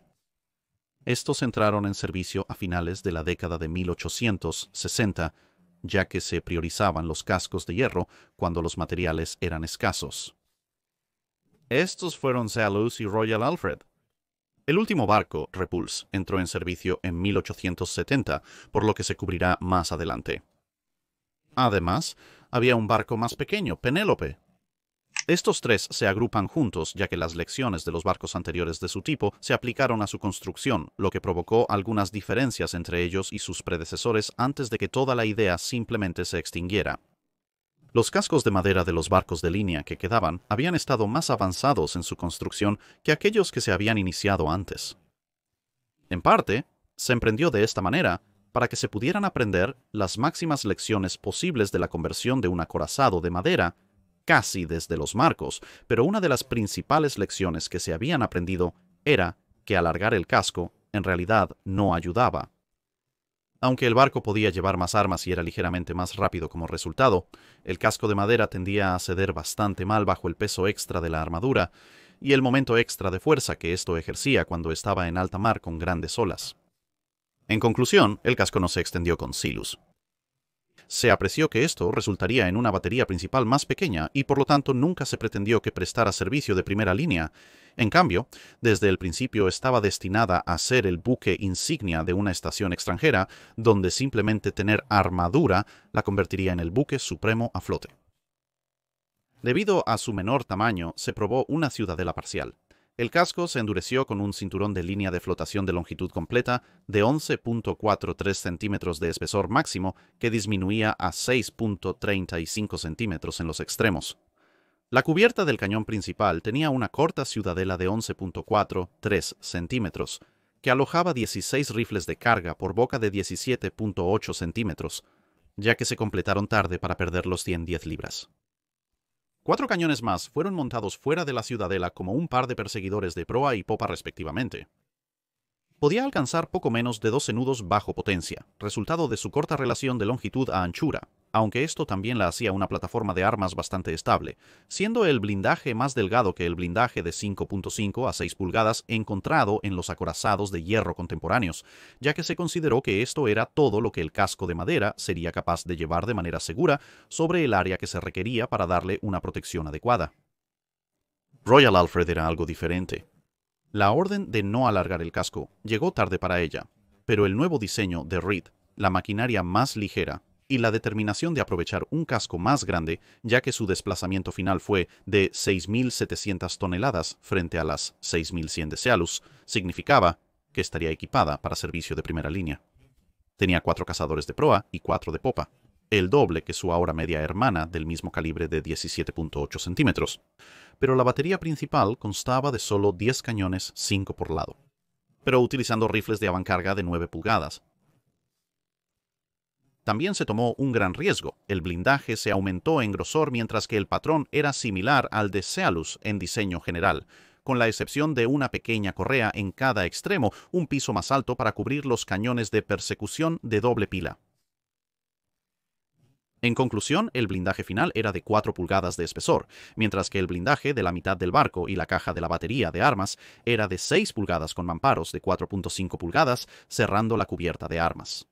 Estos entraron en servicio a finales de la década de 1860, ya que se priorizaban los cascos de hierro cuando los materiales eran escasos. Estos fueron Zalus y Royal Alfred. El último barco, Repulse, entró en servicio en 1870, por lo que se cubrirá más adelante. Además, había un barco más pequeño, Penélope. Estos 3 se agrupan juntos ya que las lecciones de los barcos anteriores de su tipo se aplicaron a su construcción, lo que provocó algunas diferencias entre ellos y sus predecesores antes de que toda la idea simplemente se extinguiera. Los cascos de madera de los barcos de línea que quedaban habían estado más avanzados en su construcción que aquellos que se habían iniciado antes. En parte, se emprendió de esta manera para que se pudieran aprender las máximas lecciones posibles de la conversión de un acorazado de madera casi desde los marcos, pero una de las principales lecciones que se habían aprendido era que alargar el casco en realidad no ayudaba. Aunque el barco podía llevar más armas y era ligeramente más rápido como resultado, el casco de madera tendía a ceder bastante mal bajo el peso extra de la armadura y el momento extra de fuerza que esto ejercía cuando estaba en alta mar con grandes olas. En conclusión, el casco no se extendió con Silus. Se apreció que esto resultaría en una batería principal más pequeña y por lo tanto nunca se pretendió que prestara servicio de primera línea. En cambio, desde el principio estaba destinada a ser el buque insignia de una estación extranjera, donde simplemente tener armadura la convertiría en el buque supremo a flote. Debido a su menor tamaño, se probó una ciudadela parcial. El casco se endureció con un cinturón de línea de flotación de longitud completa de 11.43 centímetros de espesor máximo que disminuía a 6.35 centímetros en los extremos. La cubierta del cañón principal tenía una corta ciudadela de 11.43 centímetros que alojaba 16 rifles de carga por boca de 17.8 centímetros, ya que se completaron tarde para perder los 110 libras. 4 cañones más fueron montados fuera de la ciudadela como un par de perseguidores de proa y popa respectivamente. Podía alcanzar poco menos de 12 nudos bajo potencia, resultado de su corta relación de longitud a anchura, aunque esto también la hacía una plataforma de armas bastante estable, siendo el blindaje más delgado que el blindaje de 5.5 a 6 pulgadas encontrado en los acorazados de hierro contemporáneos, ya que se consideró que esto era todo lo que el casco de madera sería capaz de llevar de manera segura sobre el área que se requería para darle una protección adecuada. Royal Alfred era algo diferente. La orden de no alargar el casco llegó tarde para ella, pero el nuevo diseño de Reed, la maquinaria más ligera y la determinación de aprovechar un casco más grande, ya que su desplazamiento final fue de 6.700 toneladas frente a las 6.100 de Cealus, significaba que estaría equipada para servicio de primera línea. Tenía 4 cazadores de proa y 4 de popa, el doble que su ahora media hermana del mismo calibre de 17.8 centímetros. Pero la batería principal constaba de solo 10 cañones, 5 por lado, pero utilizando rifles de avancarga de 9 pulgadas. También se tomó un gran riesgo. El blindaje se aumentó en grosor mientras que el patrón era similar al de Cealus en diseño general, con la excepción de una pequeña correa en cada extremo, un piso más alto para cubrir los cañones de persecución de doble pila. En conclusión, el blindaje final era de 4 pulgadas de espesor, mientras que el blindaje de la mitad del barco y la caja de la batería de armas era de 6 pulgadas con mamparos de 4.5 pulgadas cerrando la cubierta de armas.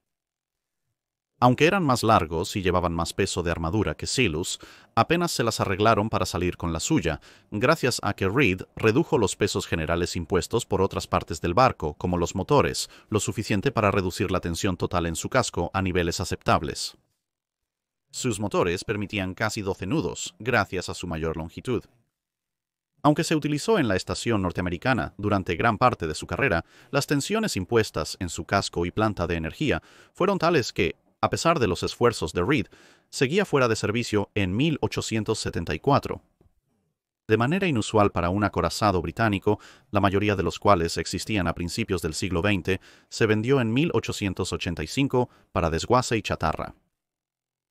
Aunque eran más largos y llevaban más peso de armadura que Silus, apenas se las arreglaron para salir con la suya, gracias a que Reed redujo los pesos generales impuestos por otras partes del barco, como los motores, lo suficiente para reducir la tensión total en su casco a niveles aceptables. Sus motores permitían casi 12 nudos, gracias a su mayor longitud. Aunque se utilizó en la estación norteamericana durante gran parte de su carrera, las tensiones impuestas en su casco y planta de energía fueron tales que, a pesar de los esfuerzos de Reed, seguía fuera de servicio en 1874. De manera inusual para un acorazado británico, la mayoría de los cuales existían a principios del siglo XX, se vendió en 1885 para desguace y chatarra.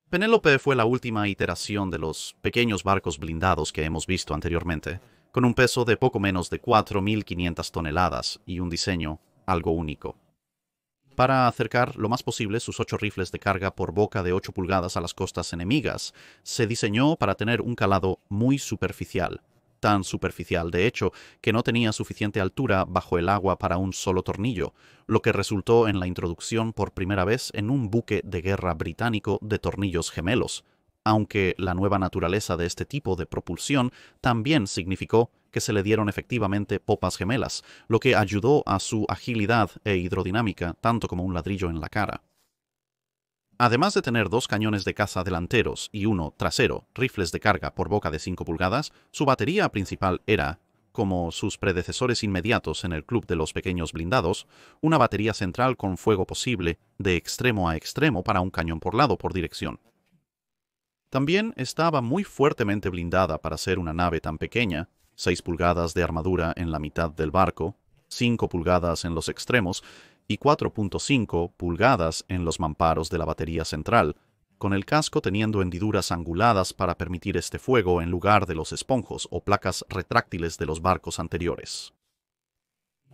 Penélope fue la última iteración de los pequeños barcos blindados que hemos visto anteriormente, con un peso de poco menos de 4.500 toneladas y un diseño algo único. Para acercar lo más posible sus 8 rifles de carga por boca de 8 pulgadas a las costas enemigas, se diseñó para tener un calado muy superficial, tan superficial de hecho que no tenía suficiente altura bajo el agua para un solo tornillo, lo que resultó en la introducción por primera vez en un buque de guerra británico de tornillos gemelos, aunque la nueva naturaleza de este tipo de propulsión también significó que se le dieron efectivamente popas gemelas, lo que ayudó a su agilidad e hidrodinámica tanto como un ladrillo en la cara. Además de tener 2 cañones de caza delanteros y uno trasero, rifles de carga por boca de 5 pulgadas, su batería principal era, como sus predecesores inmediatos en el Club de los Pequeños Blindados, una batería central con fuego posible de extremo a extremo para un cañón por lado por dirección. También estaba muy fuertemente blindada para ser una nave tan pequeña, 6 pulgadas de armadura en la mitad del barco, 5 pulgadas en los extremos y 4.5 pulgadas en los mamparos de la batería central, con el casco teniendo hendiduras anguladas para permitir este fuego en lugar de los esponjos o placas retráctiles de los barcos anteriores.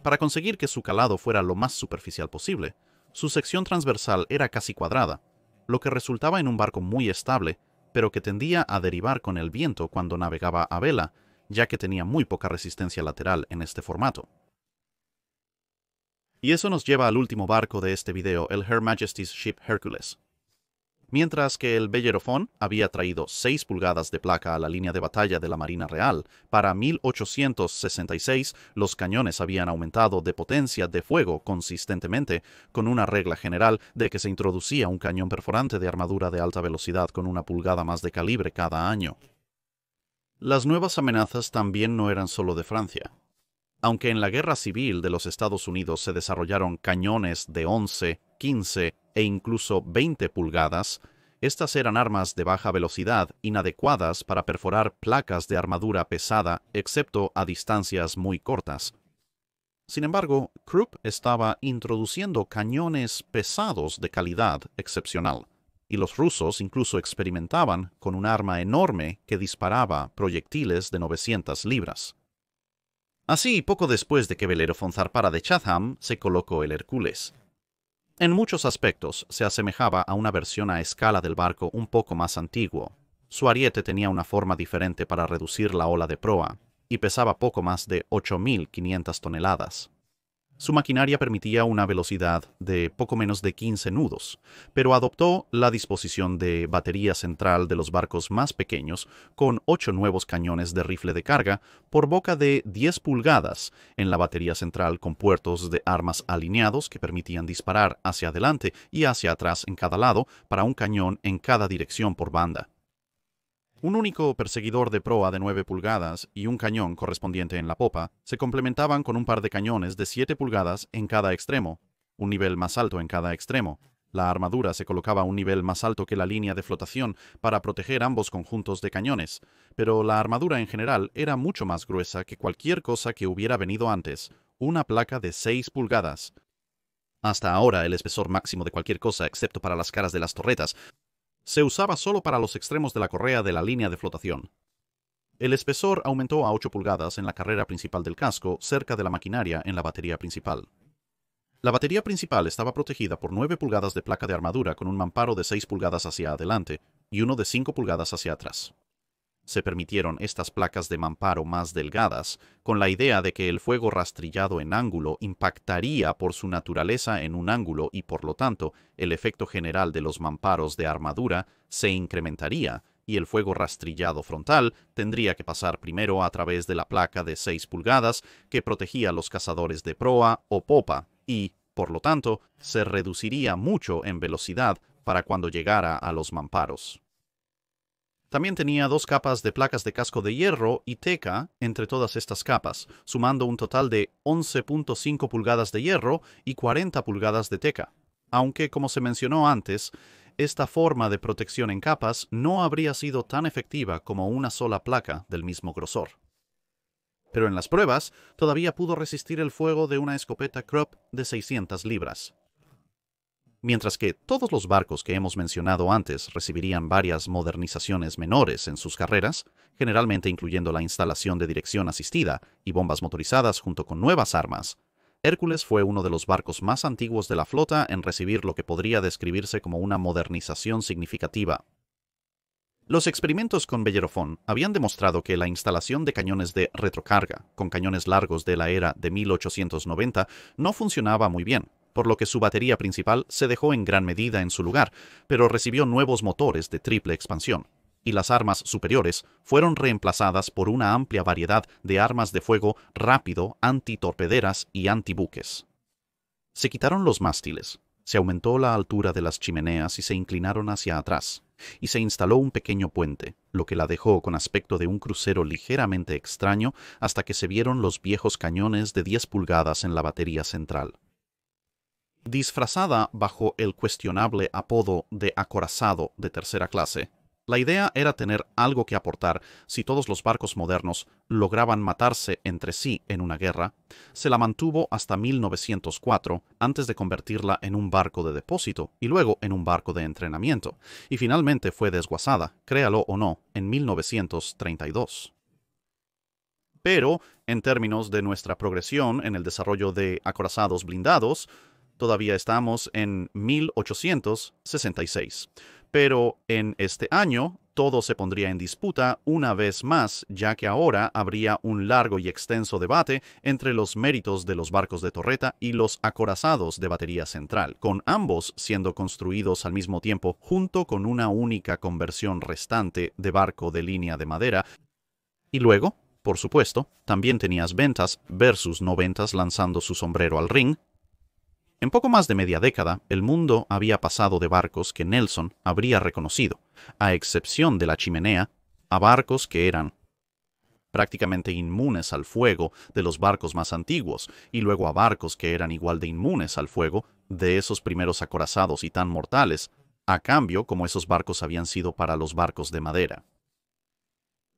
Para conseguir que su calado fuera lo más superficial posible, su sección transversal era casi cuadrada, lo que resultaba en un barco muy estable, pero que tendía a derivar con el viento cuando navegaba a vela, ya que tenía muy poca resistencia lateral en este formato. Y eso nos lleva al último barco de este video, el Her Majesty's Ship Hercules. Mientras que el Bellerophon había traído 6 pulgadas de placa a la línea de batalla de la Marina Real, para 1866 los cañones habían aumentado de potencia de fuego consistentemente, con una regla general de que se introducía un cañón perforante de armadura de alta velocidad con 1 pulgada más de calibre cada año. Las nuevas amenazas también no eran solo de Francia. Aunque en la Guerra Civil de los Estados Unidos se desarrollaron cañones de 11, 15 e incluso 20 pulgadas, estas eran armas de baja velocidad inadecuadas para perforar placas de armadura pesada, excepto a distancias muy cortas. Sin embargo, Krupp estaba introduciendo cañones pesados de calidad excepcional, y los rusos incluso experimentaban con un arma enorme que disparaba proyectiles de 900 libras. Así, poco después de que Bellerophon zarpara de Chatham, se colocó el Hércules. En muchos aspectos se asemejaba a una versión a escala del barco un poco más antiguo. Su ariete tenía una forma diferente para reducir la ola de proa, y pesaba poco más de 8.500 toneladas. Su maquinaria permitía una velocidad de poco menos de 15 nudos, pero adoptó la disposición de batería central de los barcos más pequeños, con 8 nuevos cañones de rifle de carga por boca de 10 pulgadas en la batería central, con puertos de armas alineados que permitían disparar hacia adelante y hacia atrás en cada lado para un cañón en cada dirección por banda. Un único perseguidor de proa de 9 pulgadas y un cañón correspondiente en la popa se complementaban con un par de cañones de 7 pulgadas en cada extremo, un nivel más alto en cada extremo. La armadura se colocaba a un nivel más alto que la línea de flotación para proteger ambos conjuntos de cañones, pero la armadura en general era mucho más gruesa que cualquier cosa que hubiera venido antes, una placa de 6 pulgadas. Hasta ahora el espesor máximo de cualquier cosa excepto para las caras de las torretas se usaba solo para los extremos de la correa de la línea de flotación. El espesor aumentó a 8 pulgadas en la carrera principal del casco, cerca de la maquinaria en la batería principal. La batería principal estaba protegida por 9 pulgadas de placa de armadura con un mamparo de 6 pulgadas hacia adelante y uno de 5 pulgadas hacia atrás. Se permitieron estas placas de mamparo más delgadas, con la idea de que el fuego rastrillado en ángulo impactaría por su naturaleza en un ángulo y por lo tanto el efecto general de los mamparos de armadura se incrementaría y el fuego rastrillado frontal tendría que pasar primero a través de la placa de 6 pulgadas que protegía a los cazadores de proa o popa y, por lo tanto, se reduciría mucho en velocidad para cuando llegara a los mamparos. También tenía 2 capas de placas de casco de hierro y teca entre todas estas capas, sumando un total de 11.5 pulgadas de hierro y 40 pulgadas de teca. Aunque, como se mencionó antes, esta forma de protección en capas no habría sido tan efectiva como una sola placa del mismo grosor. Pero en las pruebas, todavía pudo resistir el fuego de una escopeta Krupp de 600 libras. Mientras que todos los barcos que hemos mencionado antes recibirían varias modernizaciones menores en sus carreras, generalmente incluyendo la instalación de dirección asistida y bombas motorizadas junto con nuevas armas, Hércules fue uno de los barcos más antiguos de la flota en recibir lo que podría describirse como una modernización significativa. Los experimentos con Bellerophon habían demostrado que la instalación de cañones de retrocarga, con cañones largos de la era de 1890, no funcionaba muy bien, por lo que su batería principal se dejó en gran medida en su lugar, pero recibió nuevos motores de triple expansión, y las armas superiores fueron reemplazadas por una amplia variedad de armas de fuego rápido, antitorpederas y antibuques. Se quitaron los mástiles, se aumentó la altura de las chimeneas y se inclinaron hacia atrás, y se instaló un pequeño puente, lo que la dejó con aspecto de un crucero ligeramente extraño hasta que se vieron los viejos cañones de 10 pulgadas en la batería central. Disfrazada bajo el cuestionable apodo de acorazado de tercera clase, la idea era tener algo que aportar si todos los barcos modernos lograban matarse entre sí en una guerra. Se la mantuvo hasta 1904 antes de convertirla en un barco de depósito y luego en un barco de entrenamiento, y finalmente fue desguazada, créalo o no, en 1932. Pero, en términos de nuestra progresión en el desarrollo de acorazados blindados, todavía estamos en 1866. Pero en este año todo se pondría en disputa una vez más, ya que ahora habría un largo y extenso debate entre los méritos de los barcos de torreta y los acorazados de batería central, con ambos siendo construidos al mismo tiempo junto con una única conversión restante de barco de línea de madera. Y luego, por supuesto, también tenías ventas versus no ventas lanzando su sombrero al ring. En poco más de media década, el mundo había pasado de barcos que Nelson habría reconocido, a excepción de la chimenea, a barcos que eran prácticamente inmunes al fuego de los barcos más antiguos, y luego a barcos que eran igual de inmunes al fuego de esos primeros acorazados y tan mortales, a cambio como esos barcos habían sido para los barcos de madera.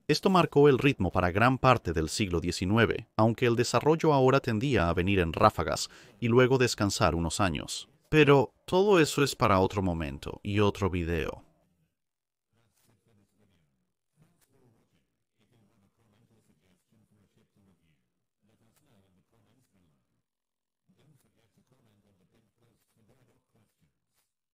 Esto marcó el ritmo para gran parte del siglo XIX, aunque el desarrollo ahora tendía a venir en ráfagas y luego descansar unos años. Pero todo eso es para otro momento y otro video.